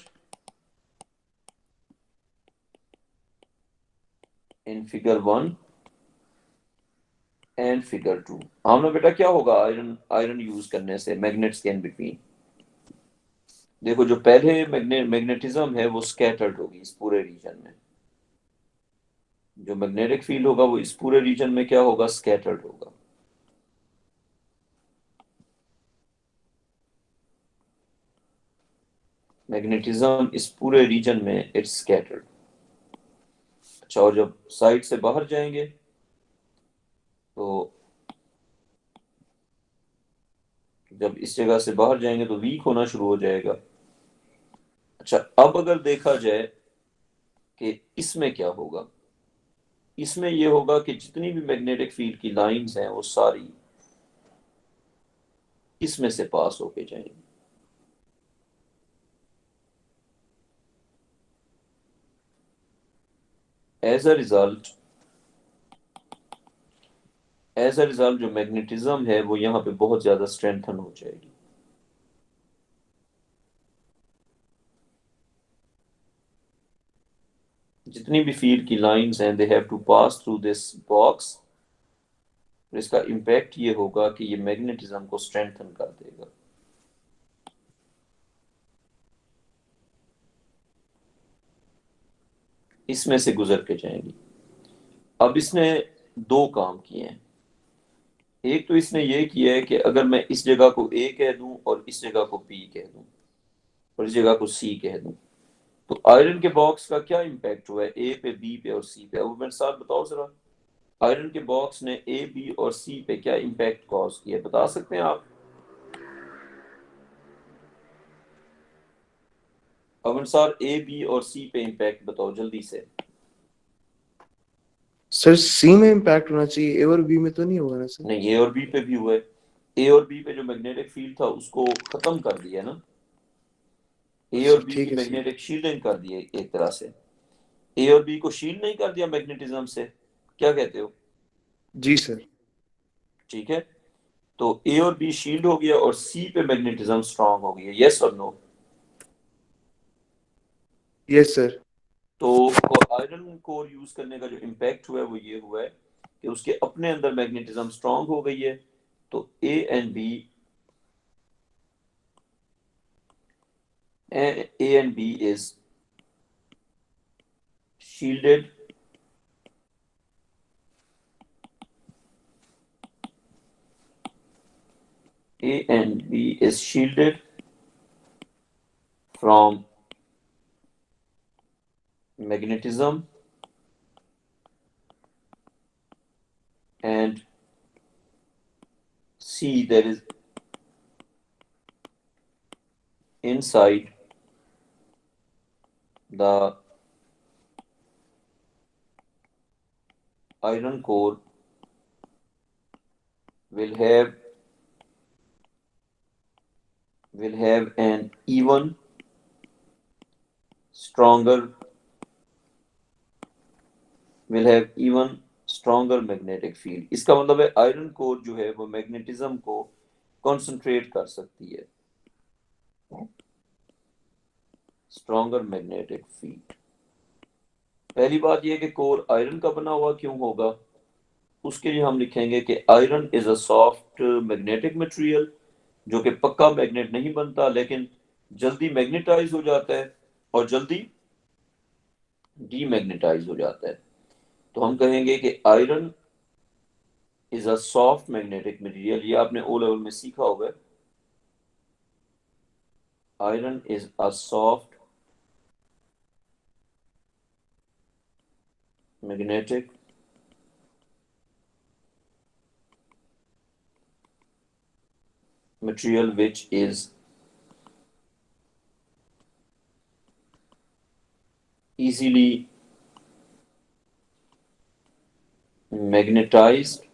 इन फिगर 1 एंड फिगर 2 हमने बेटा क्या होगा आयरन आयरन यूज करने से मैग्नेट्स के इन बिटवीन? देखो जो पहले मैग्नेटिज्म है वो स्कैटर्ड होगी इस पूरे रीजन में, जो मैग्नेटिक फील्ड होगा वो इस पूरे रीजन में क्या होगा? स्कैटर्ड होगा। मैग्नेटिज्म इस पूरे रीजन में इट्स स्कैटर्ड। अच्छा, और जब साइड से बाहर जाएंगे तो जब इस जगह से बाहर जाएंगे तो वीक होना शुरू हो जाएगा। अच्छा, अब अगर देखा जाए कि इसमें क्या होगा, इसमें यह होगा कि जितनी भी मैग्नेटिक फील्ड की लाइंस हैं वो सारी इसमें से पास होके जाएंगी। एज अ रिजल्ट जो मैग्नेटिज्म है वो यहाँ पे बहुत ज्यादा स्ट्रेंथन हो जाएगी। जितनी भी फील्ड की लाइंस हैं they have to pass through this box. इसका इम्पैक्ट ये होगा कि ये मैग्नेटिज्म को स्ट्रेंथन कर देगा। इसमें से गुजर के जाएंगी। अब इसने दो काम किए हैं। एक तो इसने ये किया है कि अगर मैं इस जगह को ए कह दूं और इस जगह को बी कह दूं और इस जगह को सी कह दूं तो आयरन के बॉक्स का क्या इम्पैक्ट हुआ है ए पे, बी पे और सी पे? अब मेरे साथ बताओ जरा, आयरन के बॉक्स ने ए, बी और सी पे क्या इम्पैक्ट कॉज किया, बता सकते हैं आप? अब अनुसार ए, बी और सी पे इम्पैक्ट बताओ जल्दी से। सर सी में इम्पैक्ट होना चाहिए, ए और बी में तो नहीं होगा ना सर? नहीं, ए और बी पे भी हुआ है। ए और बी पे जो मैग्नेटिक फील्ड था उसको खत्म कर दिया ना, ए और सर बी ठीक की है सर। मैग्नेटिक शील्डिंग कर दी है एक तरह से। ए और बी को शील्ड नहीं कर दिया मैग्नेटिज्म से, क्या कहते हो? जी सर। ठीक है, तो ए और बी शील्ड हो गया और सी पे मैग्नेटिज्म स्ट्रांग हो गया। यस और नो? Yes sir. तो आयरन कोर यूज करने का जो इम्पैक्ट हुआ है वो ये हुआ है कि उसके अपने अंदर मैग्नेटिज्म स्ट्रांग हो गई है। तो A and B is shielded A and B is shielded from magnetism and C that is inside the iron core will have an even stronger magnetic field। इसका मतलब है आयरन कोर जो है वो मैग्नेटिज्म को कंसंट्रेट कर सकती है, स्ट्रॉन्गर मैग्नेटिक फील्ड। पहली बात यह कि कोर आयरन का बना हुआ क्यों होगा, उसके लिए हम लिखेंगे कि iron is a soft magnetic material जो कि पक्का मैग्नेट नहीं बनता लेकिन जल्दी मैग्नेटाइज हो जाता है और जल्दी डीमैग्नेटाइज हो जाता है। तो हम कहेंगे कि iron is a soft magnetic material. ये आपने ओ लेवल में सीखा होगा। Iron is a soft magnetic material which is easily magnetized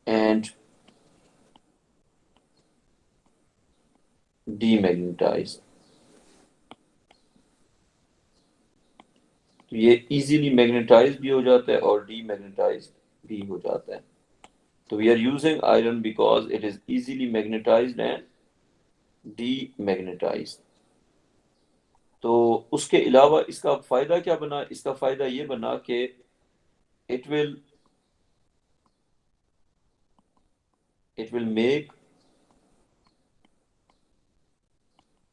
and demagnetized। तो ये इजीली मैग्नेटाइज भी हो जाता है और डीमैग्नेटाइज भी हो जाता है। तो we are using iron because it is easily magnetised and demagnetise. तो उसके अलावा इसका फायदा क्या बना? इसका फायदा ये बना कि it will make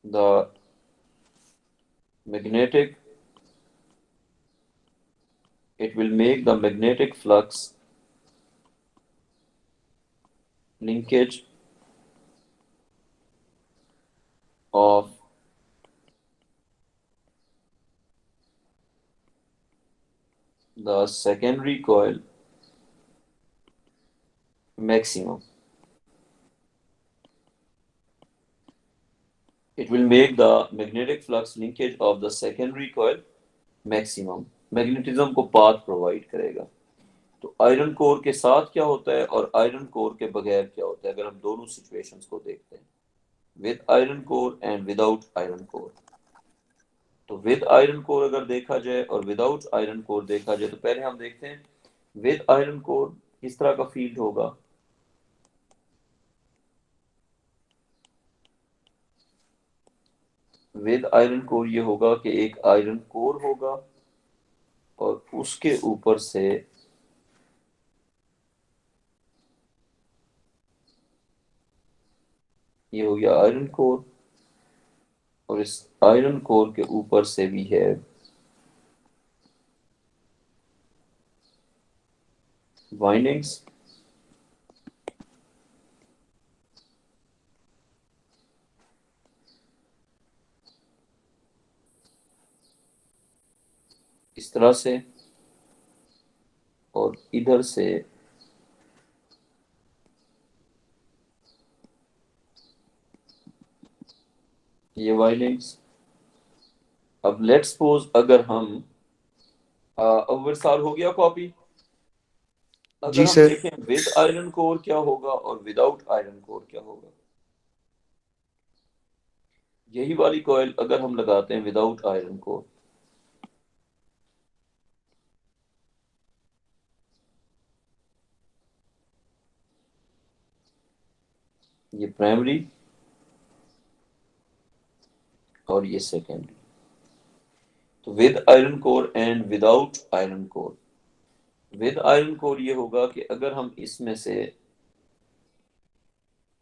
the magnetic magnetic flux linkage of the secondary coil maximum. It will make the magnetic flux linkage of the secondary coil maximum. Magnetism को पाथ प्रोवाइड करेगा। तो आयरन कोर के साथ क्या होता है और आयरन कोर के बगैर क्या होता है, अगर हम दोनों सिचुएशंस को देखते हैं, with iron core and without iron core. तो विद आयरन कोर अगर देखा जाए और विदाउट आयरन कोर देखा जाए, तो पहले हम देखते हैं विद आयरन कोर किस तरह का फील्ड होगा। विद आयरन कोर ये होगा कि एक आयरन कोर होगा और उसके ऊपर से ये हो गया आयरन कोर, और इस आयरन कोर के ऊपर से भी है वाइंडिंग्स। इस तरह से, और इधर से ये वाइंडिंग्स। अब लेट्स सपोज अगर हम अब साल हो गया कॉपी, अगर जी हम सर। देखें विद आयरन कोर क्या होगा और विदाउट आयरन कोर क्या होगा। यही वाली कॉइल अगर हम लगाते हैं विदाउट आयरन कोर, ये प्राइमरी और ये सेकेंडरी। तो with iron core and without iron core. With iron core ये होगा कि अगर हम इसमें से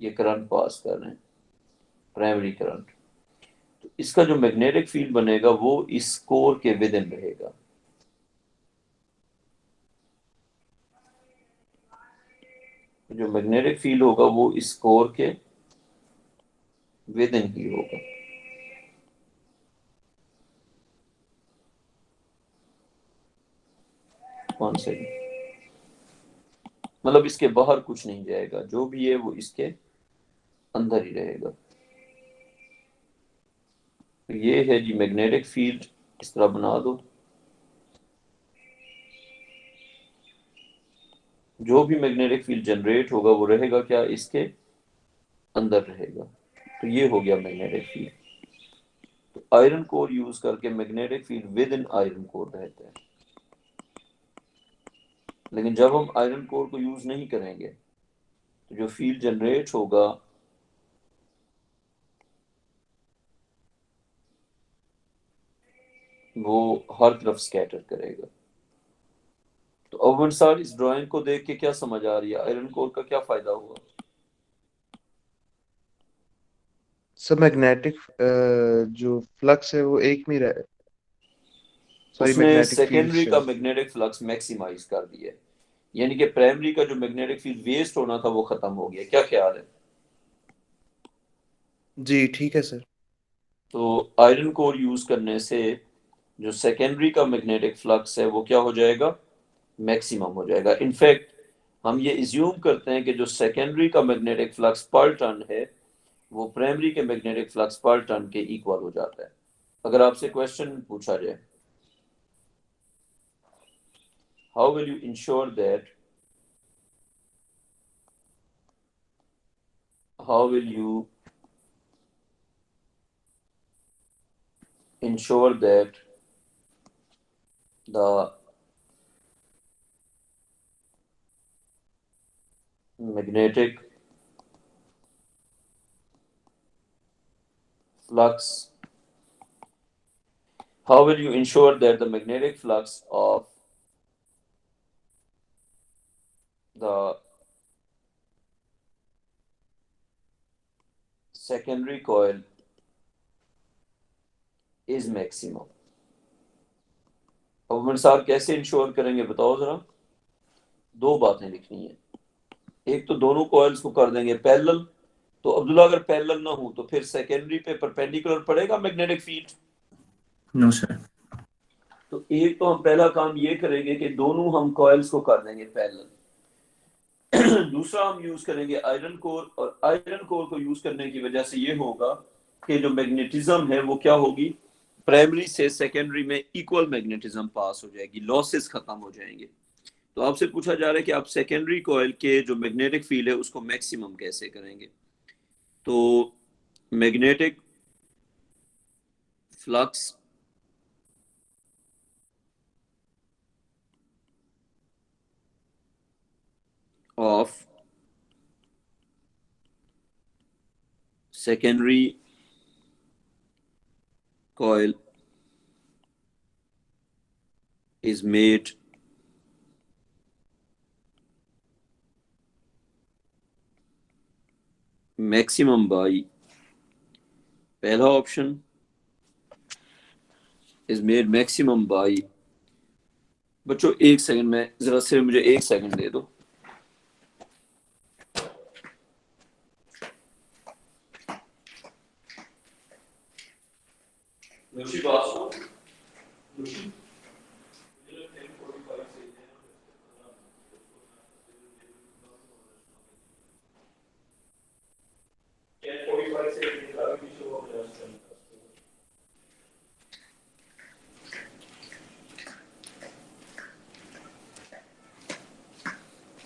ये करंट पास कर रहे हैं, प्राइमरी करंट, तो इसका जो मैग्नेटिक फील्ड बनेगा वो इस कोर के विद इन रहेगा। जो मैग्नेटिक फील्ड होगा वो इस कोर के विद इन ही होगा। कौन से, मतलब इसके बाहर कुछ नहीं जाएगा, जो भी है वो इसके अंदर ही रहेगा। तो ये है जी मैग्नेटिक फील्ड, इस तरह बना दो। जो भी मैग्नेटिक फील्ड जनरेट होगा वो रहेगा क्या, इसके अंदर रहेगा। तो ये हो गया मैग्नेटिक फील्ड। तो आयरन कोर यूज करके magnetic field with in iron core रहता है। लेकिन जब हम आयरन कोर को यूज नहीं करेंगे तो जो फील्ड जनरेट होगा वो हर तरफ स्कैटर करेगा। तो अवन सर इस ड्राइंग को देख के क्या समझ आ रही है, आयरन कोर का क्या फायदा हुआ? सर मैग्नेटिक जो फ्लक्स है वो एक में रहे, सॉरी उसने मैग्नेटिक फील्ड सेकेंडरी का स्ट्रेंथ। मैग्नेटिक फ्लक्स मैक्सिमाइज कर दिया है, यानी कि प्राइमरी का जो मैग्नेटिक फील्ड वेस्ट होना था वो खत्म हो गया। क्या ख्याल है? जी ठीक है सर। तो आयरन कोर यूज करने से जो सेकेंडरी का मैग्नेटिक फ्लक्स है वो क्या हो जाएगा, मैक्सिमम हो जाएगा। इनफैक्ट हम ये इज्यूम करते हैं कि जो सेकेंडरी का मैग्नेटिक फ्लक्स पर टर्न है वो प्राइमरी के मैग्नेटिक फ्लक्स पर टर्न के इक्वल हो जाता है। अगर आपसे क्वेश्चन पूछा जाए, how will you ensure that, how will you ensure that the magnetic flux, how will you ensure that the magnetic flux of the secondary coil is maximum? अब उमर साहब कैसे इंश्योर करेंगे बताओ जरा। दो बातें लिखनी है, एक तो दोनों कॉइल्स को कर देंगे पैरेलल, तो अब्दुल्ला अगर पैरेलल ना हो तो फिर सेकेंडरी पे परपेंडिकुलर पड़ेगा मैग्नेटिक फील्ड। No sir. तो एक तो हम पहला काम ये करेंगे कि दोनों हम कॉइल्स को कर देंगे पैरेलल। दूसरा हम यूज करेंगे आयरन कोर, और आयरन कोर को यूज करने की वजह से ये होगा कि जो मैग्नेटिज्म है वो क्या होगी, प्राइमरी से सेकेंडरी में इक्वल मैग्नेटिज्म पास हो जाएगी, लॉसेस खत्म हो जाएंगे। तो आपसे पूछा जा रहा है कि आप सेकेंडरी कॉइल के जो मैग्नेटिक फील्ड है उसको मैक्सिमम कैसे करेंगे। तो magnetic flux of secondary coil is made maximum by, पहला option is made maximum by, बच्चों एक सेकंड में जरा सिर्फ मुझे एक सेकंड दे दो।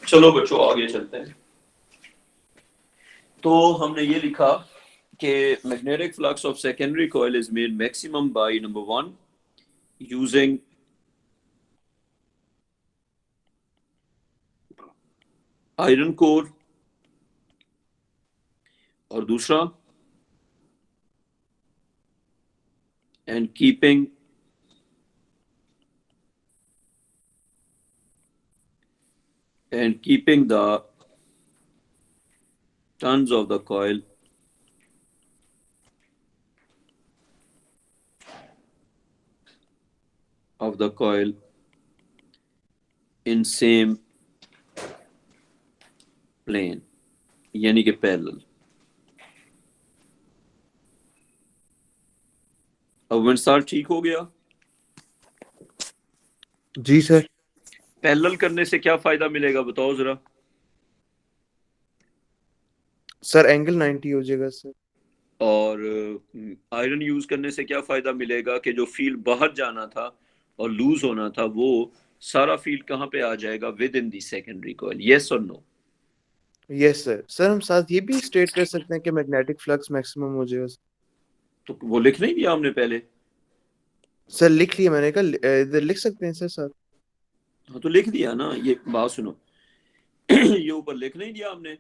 चलो बच्चों आगे चलते हैं। तो हमने ये लिखा कि magnetic flux of secondary coil is made maximum by number 1 using iron core, और दूसरा and keeping the turns of the coil in same plane, यानी कि पैरेलल। अब विंसार ठीक हो गया? जी सर। पैरेलल करने से क्या फायदा मिलेगा बताओ जरा। सर एंगल 90 हो जाएगा सर। और आयरन यूज करने से क्या फायदा मिलेगा कि जो फील्ड बाहर जाना था और लूज होना था वो सारा फील्ड कहाँ पे आ जाएगा, with in the secondary coil. Yes और नो? Yes sir. सर हम साथ ये भी स्टेट कर सकते हैं कि मैग्नेटिक फ्लक्स मैक्सिमम हो जाएगा। तो वो लिख नहीं दिया हमने पहले? सर लिख लिया मैंने, कहा इधर लिख सकते हैं सर साथ। हाँ तो लिख दिया ना, ये बात सुनो। ये ऊपर लिख नहीं दिया हमने?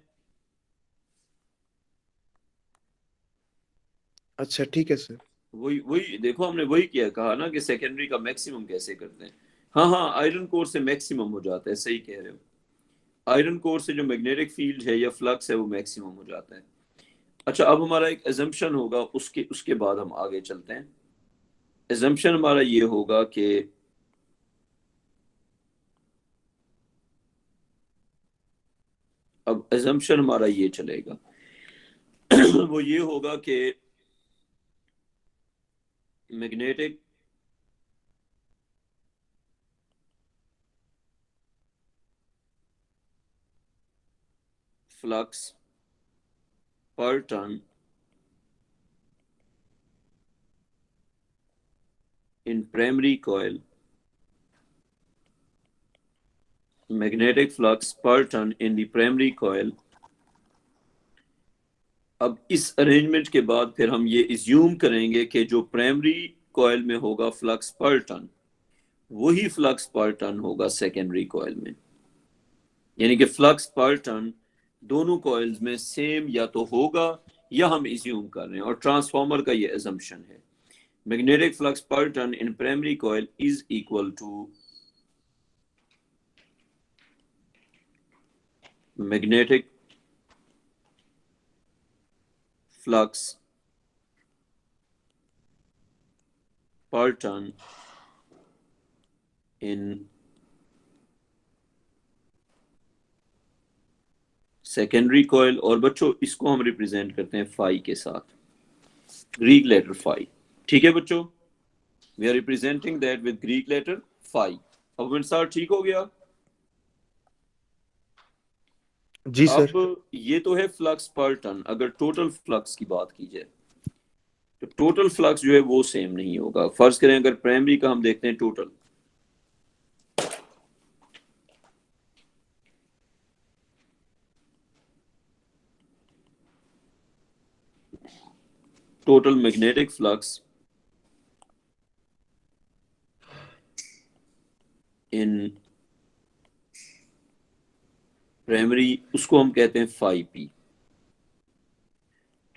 अच्छा ठीक है सर। वही वही देखो, हमने वही किया, कहा ना कि सेकेंडरी का मैक्सिमम कैसे करते हैं। हाँ हाँ, आयरन कोर से मैक्सिमम हो जाता है, सही कह रहे हो। आयरन कोर से जो मैग्नेटिक फील्ड है या फ्लक्स है वो मैक्सिमम हो जाता है। अच्छा, अब हमारा एक एजम्पशन होगा, उसके बाद हम आगे चलते हैं। एजम्पशन हमारा ये होगा कि अब एजम्पशन हमारा ये चलेगा। वो ये होगा कि मैग्नेटिक फ्लक्स पर turn in primary coil, magnetic flux per turn in the primary coil। अब इस अरेंजमेंट के बाद फिर हम ये इज्यूम करेंगे कि जो प्राइमरी कॉइल में होगा फ्लक्स पर टर्न, वही फ्लक्स पर टर्न होगा सेकेंडरी कॉइल में। यानी कि फ्लक्स पर टर्न दोनों कॉइल्स में सेम या तो होगा या हम इज्यूम कर रहे हैं, और ट्रांसफार्मर का ये असम्पशन है। मैग्नेटिक फ्लक्स पर turn in primary coil is equal to magnetic flux पर टर्न इन सेकेंडरी कॉइल। और बच्चों इसको हम रिप्रेजेंट करते हैं फाई के साथ, ग्रीक लेटर फाई। ठीक है बच्चों, we are representing that with Greek letter phi. अब इंसार ठीक हो गया। जी सर। अब ये तो है फ्लक्स पर टन। अगर टोटल फ्लक्स की बात की जाए तो टोटल फ्लक्स जो है वो सेम नहीं होगा। फर्ज करें अगर प्राइमरी का हम देखते हैं total, total magnetic flux in primary, उसको हम कहते हैं फाई पी।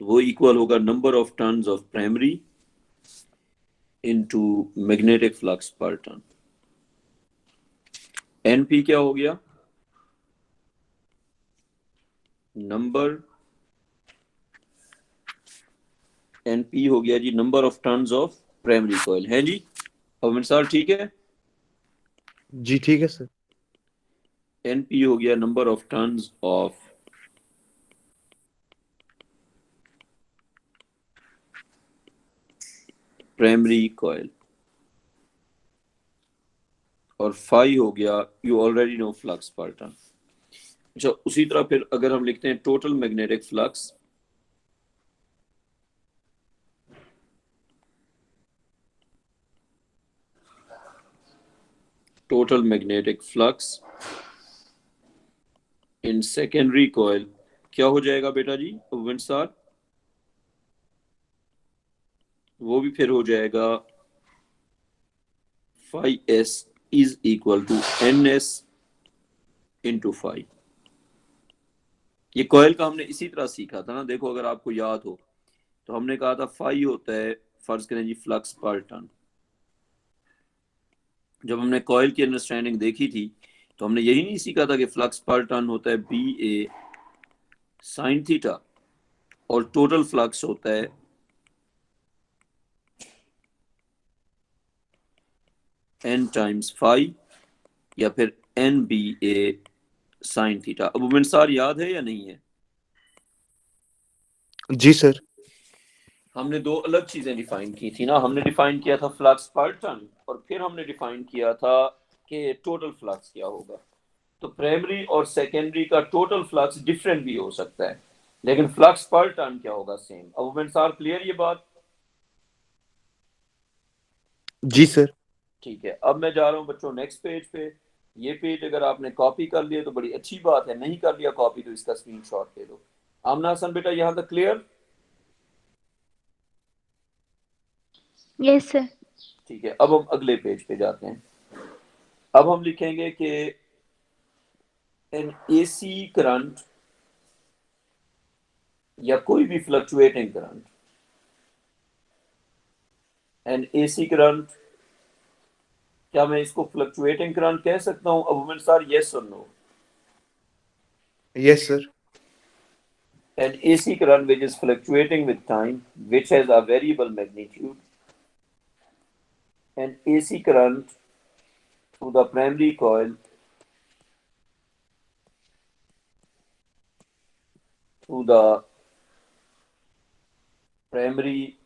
तो वो इक्वल होगा number of turns of primary into magnetic flux पर टर्न। एनपी क्या हो गया? नंबर, एनपी हो गया जी number of turns of primary coil. है जी अब मिसाल ठीक है। जी ठीक है सर। एनपी हो गया number of turns of primary coil, और फाई हो गया, यू ऑलरेडी नो, फ्लक्स पर टर्न। अच्छा, उसी तरह फिर अगर हम लिखते हैं total magnetic flux, total magnetic flux in secondary coil क्या हो जाएगा बेटा जी विंसार? वो भी फिर हो जाएगा phi s is equal to N s into phi. ये कॉइल का हमने इसी तरह सीखा था ना, देखो अगर आपको याद हो तो हमने कहा था फाई होता है, फर्ज करें जी, फ्लक्स पर टर्न। जब हमने कॉइल की अंडरस्टैंडिंग देखी थी तो हमने यही नहीं सीखा था कि फ्लक्स पर टर्न होता है बी ए साइन थीटा, और टोटल फ्लक्स होता है एन टाइम्स फाई, या फिर N B A sine theta. अब मिनसार याद है या नहीं है? जी सर। हमने दो अलग चीजें डिफाइन की थी ना। हमने डिफाइन किया था फ्लक्स पर टर्न, और फिर हमने डिफाइन किया था कि टोटल फ्लक्स क्या होगा। तो प्राइमरी और सेकेंडरी का टोटल फ्लक्स डिफरेंट भी हो सकता है, लेकिन फ्लक्स पर टर्न क्या होगा? सेम। अब मिनसार क्लियर ये बात? जी सर। ठीक है, अब मैं जा रहा हूं बच्चों नेक्स्ट पेज पे। ये पेज अगर आपने कॉपी कर लिया तो बड़ी अच्छी बात है, नहीं कर लिया कॉपी तो इसका स्क्रीनशॉट ले लो। आमना हसन बेटा यहां तक क्लियर? Yes, sir. ठीक है, अब हम अगले पेज पे जाते हैं। अब हम लिखेंगे कि एन एसी करंट या कोई भी fluctuating current, an AC current, क्या मैं इसको फ्लक्चुएटिंग करंट कह सकता हूं? अब सर यस और no? Yes sir. An AC current which is fluctuating with time, which has a variable magnitude. An AC current through the primary coil, through the primary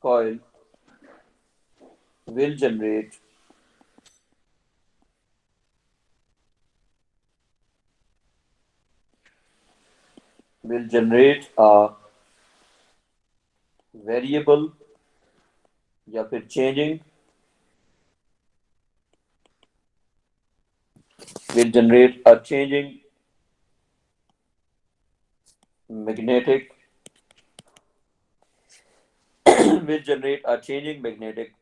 coil will generate a variable या फिर changing, will generate a changing magnetic will generate a changing magnetic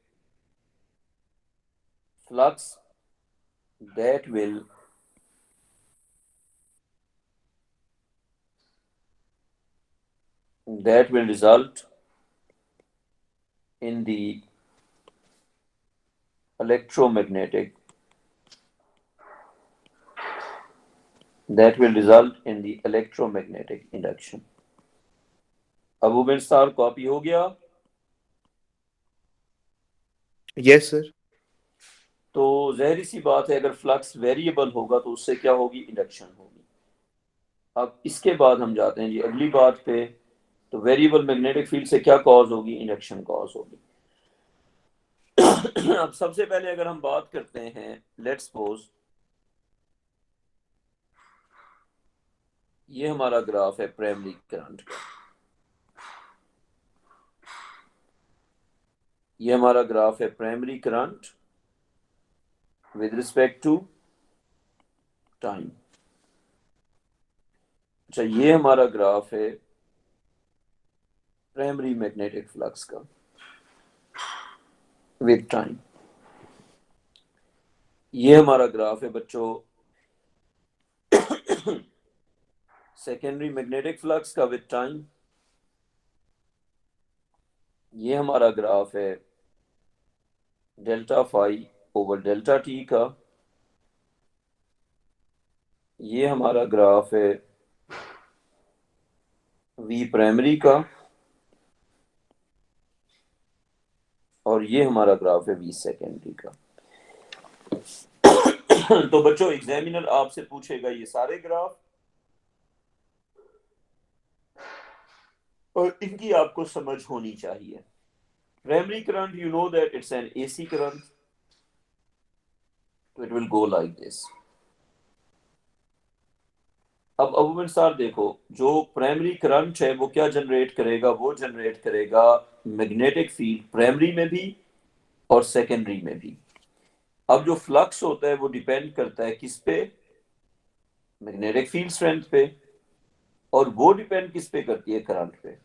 flux that will that will result in the electromagnetic induction. Abu बिन सार copy हो गया? Yes sir. तो ज़ाहिर सी बात है अगर फ्लक्स वेरिएबल होगा तो उससे क्या होगी? इंडक्शन होगी। अब इसके बाद हम जाते हैं जी अगली बात पे। तो वेरिएबल मैग्नेटिक फील्ड से क्या कॉज होगी? इंडक्शन कॉज होगी। अब सबसे पहले अगर हम बात करते हैं, लेट्स सपोज ये हमारा ग्राफ है प्राइमरी करंट का, ये हमारा ग्राफ है primary current with respect to time. अच्छा, ये हमारा ग्राफ है प्राइमरी मैग्नेटिक फ्लक्स का विद टाइम। ये हमारा ग्राफ है बच्चों सेकेंडरी मैग्नेटिक फ्लक्स का विद टाइम। ये हमारा ग्राफ है delta phi over delta t का। ये हमारा ग्राफ है वी प्राइमरी का, और ये हमारा ग्राफ है वी सेकेंडरी का। तो बच्चों एग्जामिनर आपसे पूछेगा ये सारे ग्राफ, और इनकी आपको समझ होनी चाहिए। Primary current, you know that it's an AC current, तो it will go like this. अब अबू सर देखो, जो प्राइमरी करंट है वो क्या जनरेट करेगा? वो जनरेट करेगा मैग्नेटिक फील्ड प्राइमरी में भी और सेकेंडरी में भी। अब जो फ्लक्स होता है वो डिपेंड करता है किस पे? मैग्नेटिक फील्ड स्ट्रेंथ पे, और वो डिपेंड किस पे करती है? करंट पे।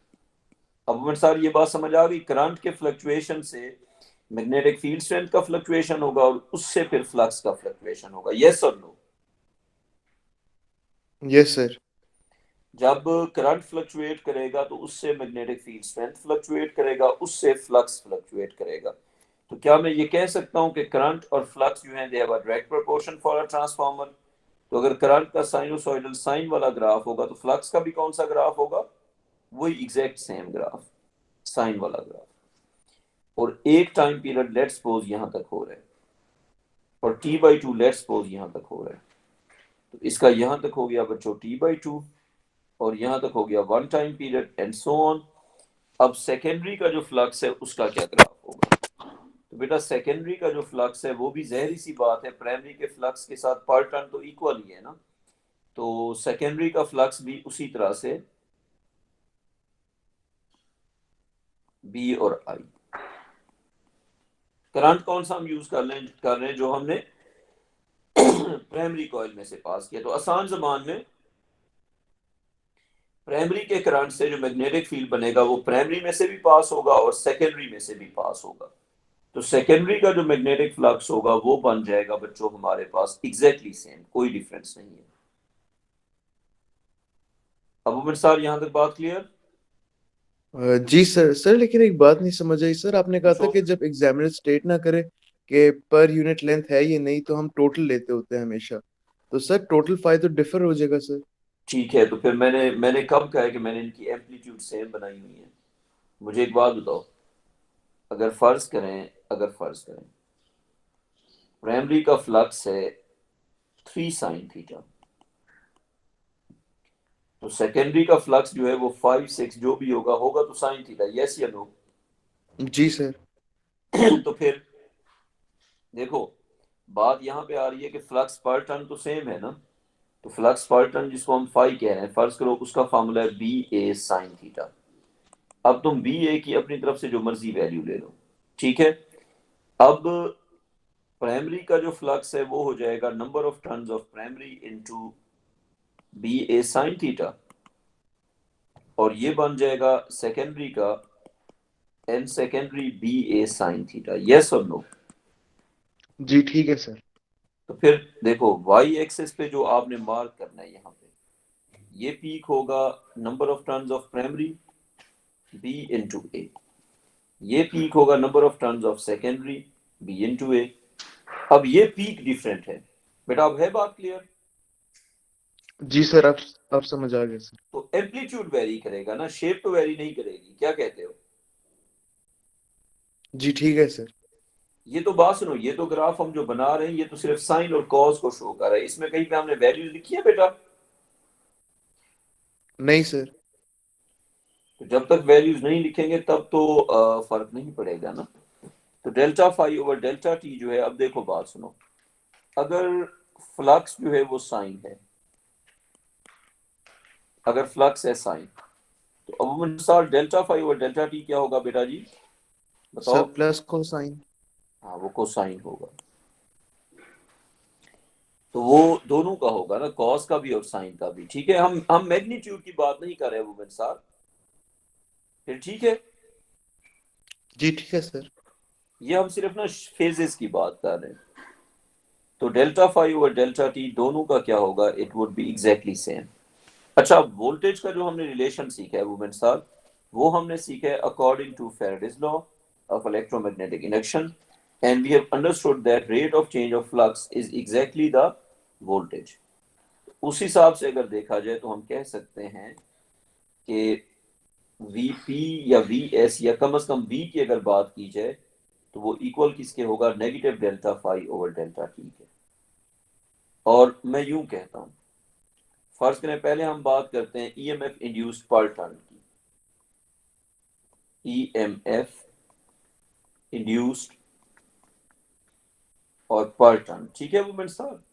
अब सर ये बात समझ आ गई? करंट के फ्लक्चुएशन से मैग्नेटिक फील्ड स्ट्रेंथ का फ्लक्चुएशन होगा और उससे फिर फ्लक्स का फ्लक्चुएशन होगा। यस और नो? Yes sir. जब करंट फ्लक्चुएट करेगा तो उससे मैग्नेटिक फील्ड स्ट्रेंथ फ्लक्चुएट करेगा, उससे फ्लक्स फ्लक्चुएट करेगा। तो क्या मैं ये कह सकता हूं कि करंट और फ्लक्स जो है they have a direct proportion for a transformer? तो अगर करंट का साइनोसॉइडल साइन वाला ग्राफ होगा तो फ्लक्स का भी कौन सा ग्राफ होगा? वही एग्जैक्ट सेम ग्राफ, साइन वाला ग्राफ। और एक टाइम पीरियड लेट्स सपोज यहां तक हो रहा है, और t/2 लेट्स सपोज यहां तक हो रहा है। तो इसका यहां तक हो गया बच्चों t/2, और यहां तक हो गया one time period and so on. अब सेकेंडरी का जो फ्लक्स है उसका क्या ग्राफ होगा? तो बेटा सेकेंडरी का जो फ्लक्स है वो भी ज़ाहिर सी बात है प्राइमरी के फ्लक्स के साथ पर टर्न तो इक्वल ही है ना, तो सेकेंडरी का फ्लक्स भी उसी तरह से बी और आई। करंट कौन सा हम यूज कर रहे हैं? जो हमने प्राइमरी कॉइल में से पास किया। तो आसान जबान में प्राइमरी के करंट से जो मैग्नेटिक फील्ड बनेगा वो प्राइमरी में से भी पास होगा और सेकेंडरी में से भी पास होगा। तो सेकेंडरी का जो मैग्नेटिक फ्लक्स होगा वो बन जाएगा बच्चों हमारे पास एग्जैक्टली सेम, कोई डिफरेंस नहीं है। अब उमर सर यहां तक बात क्लियर? जी सर। सर लेकिन एक बात नहीं समझ आई सर, आपने कहा था पूछो। कि जब एग्जामिनर स्टेट ना करे कि पर यूनिट लेंथ है ये नहीं तो हम टोटल लेते होते हैं हमेशा। तो सर टोटल फाई तो डिफर हो जाएगा सर। ठीक है, तो फिर मैंने कब कहा है कि मैंने इनकी एम्पलीट्यूड सेम बनाई हुई है? मुझे एक बात बताओ, अगर फर्ज करें प्राइमरी का फ्लक्स है 3 sin थीटा, तो सेकेंडरी का फ्लक्स जो है वो 5 6 जो भी होगा तो साइन थीटा। यस या नो? जी सर। तो फिर देखो बात यहाँ पे आ रही है कि फ्लक्स पर टर्न तो सेम है ना, तो फ्लक्स पर टर्न जिसको हम फाई कह रहे हैं, फर्ज करो उसका फॉर्मूला है बी ए साइन थीटा। अब तुम बी ए की अपनी तरफ से जो मर्जी वैल्यू ले लो, ठीक है। अब प्राइमरी का जो फ्लक्स है वो हो जाएगा number of turns of primary into B A sine theta, और ये बन जाएगा सेकेंडरी का N secondary B A sine theta. Yes और नो? जी ठीक है सर। तो फिर देखो वाई एक्सिस पे जो आपने मार्क करना है यहाँ पे, ये पीक होगा number of turns of primary, B into A। ये पीक होगा number of turns of secondary B into A। अब ये पीक डिफरेंट है बेटा, अब है बात क्लियर? जी सर, अब समझ आ गया सर। तो एम्पलीट्यूड वेरी करेगा ना, शेप तो वेरी नहीं करेगी, क्या कहते हो? जी ठीक है सर। ये तो बात सुनो, ये तो ग्राफ हम जो बना रहे हैं ये तो सिर्फ साइन और कॉस को शो कर रहा है, इसमें कहीं पे हमने वैल्यूज लिखी है बेटा? नहीं सर। तो जब तक वैल्यूज नहीं लिखेंगे तब तो फर्क नहीं पड़ेगा ना। तो delta phi over delta t जो है, अब देखो बात सुनो, अगर फ्लक्स जो है वो साइन है, अगर फ्लक्स है साइन, तो अब अनुसार delta phi over delta t क्या होगा बेटा जी, बताओ? Sir plus cosine. हाँ, वो कोसाइन होगा। तो वो दोनों का होगा ना, कॉस का भी और साइन का भी। ठीक है, हम मैग्नीट्यूड की बात नहीं कर रहे वुमेन साहब, फिर ठीक है? जी ठीक है सर। ये हम सिर्फ ना फेजेस की बात कर रहे हैं। तो delta phi over delta t दोनों का क्या होगा, it would be exactly same. अच्छा, वोल्टेज का जो हमने रिलेशन सीखा है वुमेन साहब, वो हमने सीखा है according to Faraday's law of electromagnetic induction, and we have understood that rate of change of flux is exactly the voltage. उस हिसाब से अगर देखा जाए तो हम कह सकते हैं कि Vp या Vs या कम से कम V की अगर बात की जाए तो वो इक्वल किसके होगा, negative delta phi over delta t के। और मैं यूं कहता हूं, फर्ज करें पहले हम बात करते हैं ईएमएफ इंड्यूस्ड पर टर्न की, ईएमएफ इंड्यूस्ड और पर टर्न। ठीक है वुमेन साहब?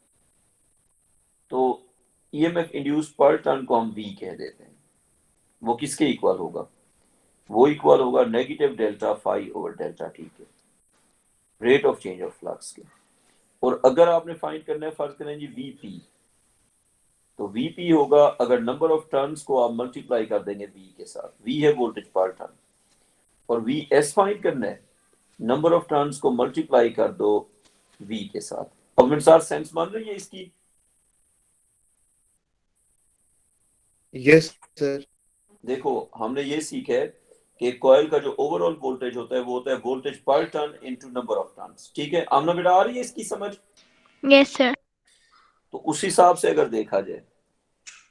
तो ईएमएफ इंड्यूस्ड पर टर्न को हम V कह देते हैं। वो किसके इक्वल होगा, वो इक्वल होगा negative delta phi over delta t के, rate of change of flux के। और अगर आपने फाइंड करना है, फर्ज करें जी Vp, तो Vp होगा, अगर नंबर ऑफ टर्न्स को आप मल्टीप्लाई कर देंगे V के साथ, V है वोल्टेज पर टर्न, और Vs फाइंड करना है, नंबर ऑफ टर्न्स को मल्टीप्लाई कर दो V के साथ। अब मेरे साथ सेंस मान रही है इसकी? Yes sir. देखो हमने ये सीखा है कि कॉइल का जो ओवरऑल वोल्टेज होता है वो होता है वोल्टेज पर turn into number of turns. ठीक है, आमना बेटा आ रही है इसकी समझ? Yes, sir. तो उस हिसाब से अगर देखा जाए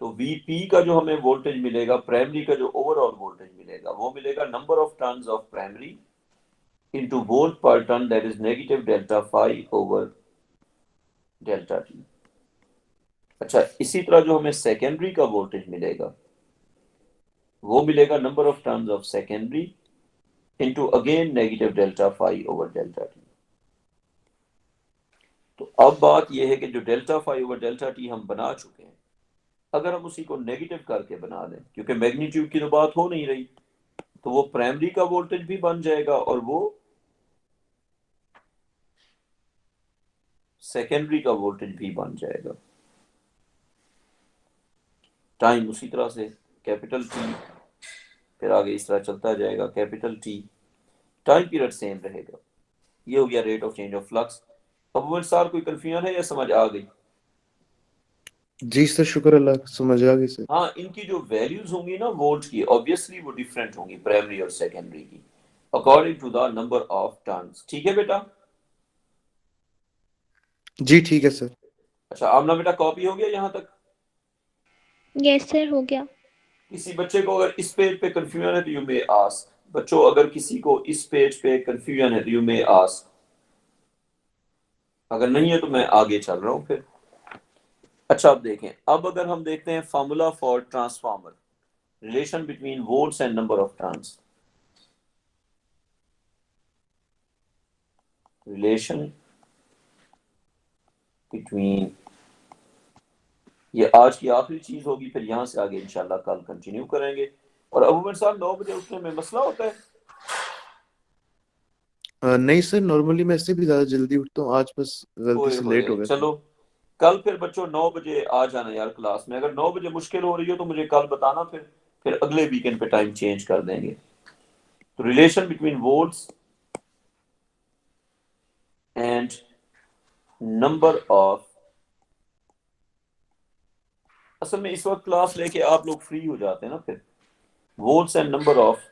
तो Vp का जो हमें वोल्टेज मिलेगा, प्राइमरी का जो ओवरऑल वोल्टेज मिलेगा, वो मिलेगा number of turns of primary into volt पर turn, that is negative delta phi over delta t. अच्छा, इसी तरह जो हमें सेकेंडरी का वोल्टेज मिलेगा वो मिलेगा number of turns of secondary into again negative delta phi over delta t. तो अब बात यह है कि जो delta phi over delta t हम बना चुके हैं, अगर हम उसी को नेगेटिव करके बना दें, क्योंकि मैग्नीट्यूड की तो बात हो नहीं रही, तो वो प्राइमरी का वोल्टेज भी बन जाएगा और वो सेकेंडरी का वोल्टेज भी बन जाएगा। टाइम उसी तरह से कैपिटल टी, फिर आगे इस तरह चलता जाएगा capital T, time period same रहेगा। ये हो गया rate of change of flux. अब वो सर कोई कंफ्यूजन है या समझ आ गई? जी सर, शुक्र अल्लाह, समझ आ गई सर। हाँ, इनकी जो वैल्यूज होंगी ना वोल्ट की, ऑब्वियसली वो डिफरेंट होंगी प्राइमरी और सेकेंडरी की, according to the number of turns. ठीक है बेटा? जी ठीक है सर। अच्छा, आमना बेटा कॉपी हो गया यहाँ तक? Yes, sir. हो गया. किसी बच्चे को अगर इस पेज पे कंफ्यूजन है तो यू मे आस्क। बच्चों, अगर किसी को इस पेज पे कंफ्यूजन है तो यू मे आस्क, अगर नहीं है तो मैं आगे चल रहा हूँ फिर। अच्छा, अब देखें, अब अगर हम देखते हैं formula for transformer, relation between volts and number of turns, relation between, ये आज की आखिरी चीज होगी, फिर यहां से आगे इंशाल्लाह कल कंटिन्यू करेंगे। और अबूबकर साहब 9 बजे उठने में मसला होता है? नहीं सर, नॉर्मली मैं इससे भी ज्यादा जल्दी उठता हूँ, आज बस गलती ओए से लेट होए, हो गया था। चलो कल फिर बच्चों 9 बजे आ जाना यार क्लास में। अगर 9 बजे मुश्किल हो रही हो तो मुझे कल बताना, फिर अगले वीकेंड पे टाइम चेंज कर देंगे। तो relation between volts and number of, असल में इस वक्त क्लास लेके आप लोग फ्री हो जाते हैं ना, फिर volts and number of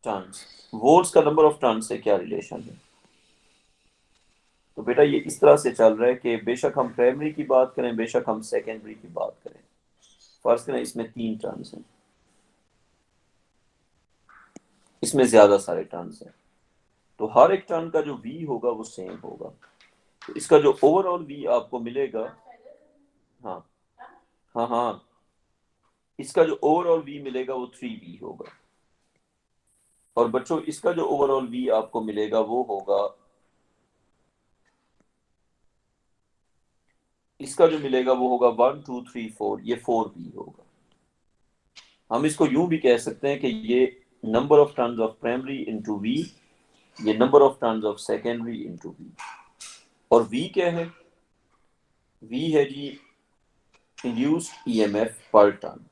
turns, volts का नंबर ऑफ टर्न्स से क्या रिलेशन है? तो बेटा ये इस तरह से चल रहा है कि बेशक हम प्राइमरी की बात करें, बेशक हम सेकेंडरी की बात करें, फर्ज करें इसमें 3 टर्न्स हैं, इसमें ज्यादा सारे टर्न्स हैं, तो हर एक टर्न का जो v होगा वो सेम होगा। तो इसका जो ओवरऑल v आपको मिलेगा, हाँ हाँ हाँ, इसका जो ओवरऑल v मिलेगा वो 3v होगा। और बच्चों इसका जो ओवरऑल v आपको मिलेगा वो होगा, इसका जो मिलेगा वो होगा 1 2 3 4, ये 4v होगा। हम इसको यूं भी कह सकते हैं कि ये number of turns of primary into v, ये number of turns of secondary into v। और v क्या है? v है जी इंड्यूस्ड ईएमएफ पर टर्न,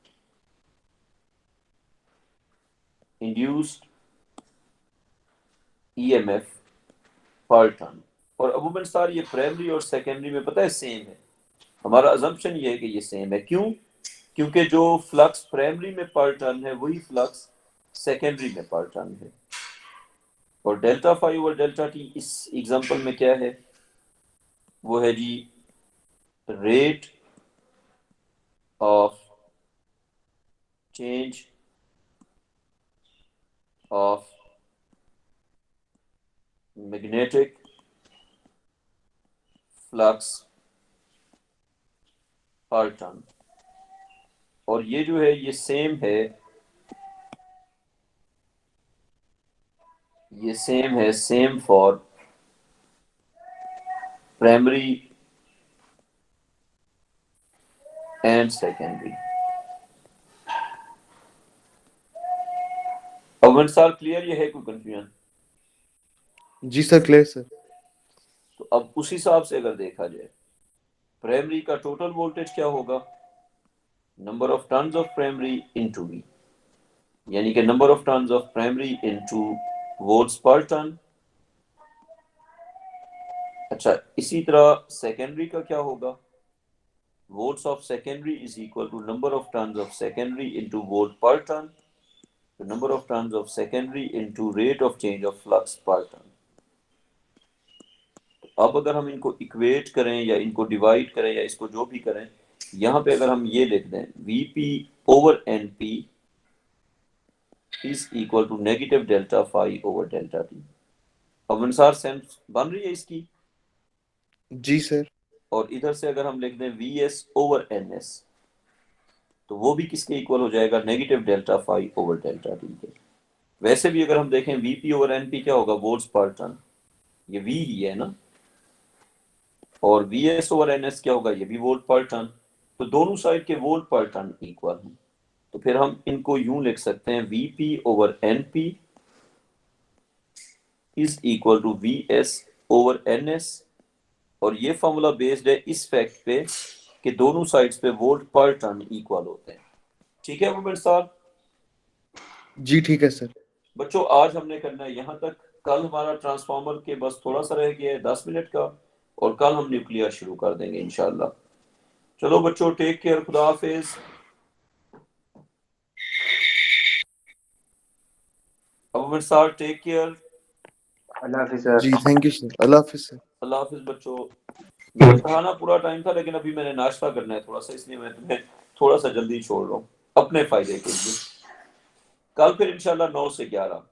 इंड्यूस्ड ईएमएफ पर टर्न। और अबूबन सर ये प्राइमरी और सेकेंडरी में पता है सेम है, हमारा अजम्पशन ये है कि ये सेम है। क्यों? क्योंकि जो फ्लक्स प्राइमरी में पर टर्न है वही फ्लक्स सेकेंडरी में पर टर्न है। और delta phi over delta t इस एग्जांपल में क्या है? वो है जी rate of change of magnetic flux पर टर्न। और ये जो है ये सेम है, ये सेम है, same for primary and secondary. अब सर क्लियर ये है, कोई कंफ्यूजन? जी सर, क्लियर सर। तो अब उस हिसाब से अगर देखा जाए प्राइमरी का टोटल वोल्टेज क्या होगा? Number of turns of primary into V, यानी कि number of turns of primary into volts per turn. अच्छा, इसी तरह सेकेंडरी का क्या होगा? Volts of secondary is equal to number of turns of secondary into volt पर टर्न, तो number of turns of secondary into rate of change of flux पर turn. अब अगर हम इनको इक्वेट करें या इनको डिवाइड करें या इसको जो भी करें, यहां पे अगर हम ये लिख दें Vp over Np is equal to negative delta phi over delta t. अब अनुसार सेंस बन रही है इसकी? जी सर। और इधर से अगर हम लिख दें Vs ओवर Ns, तो वो भी किसके इक्वल हो जाएगा? Negative delta phi over delta t के। वैसे भी अगर हम देखें Vp ओवर Np क्या होगा? वोल्ट्स पर टर्न, ये V ही है ना। और Vs ओवर Ns क्या होगा? ये भी वोल्ट पर टर्न। तो दोनों साइड के वोल्ट पर टर्न इक्वल हैं, तो फिर हम इनको यूं लिख सकते हैं Vp over Np is equal to Vs over Ns। और ये फॉर्मूला बेस्ड है इस फैक्ट पे कि दोनों साइड्स पे वोल्ट पर टर्न इक्वल होते हैं। ठीक है मोमेंट साहब? जी ठीक है सर। बच्चों आज हमने करना है यहाँ तक। कल हमारा ट्रांसफार्मर के बस थोड़ा सा रह गया है 10 मिनट का, और कल हम न्यूक्लियर शुरू कर देंगे इंशाल्लाह। चलो बच्चों, टेक केयर, खुदा हाफिज। अब सर टेक केयर। अल्लाह हाफिज़ सर। जी थैंक यू सर। अल्लाह हाफिज सर। अल्लाह हाफिज बच्चों। मेरा पढ़ाना पूरा टाइम था, लेकिन अभी मैंने नाश्ता करना है थोड़ा सा, इसलिए मैं तुम्हें थोड़ा सा जल्दी छोड़ रहा हूँ अपने फायदे के लिए। कल फिर इंशाल्लाह 9 से 11।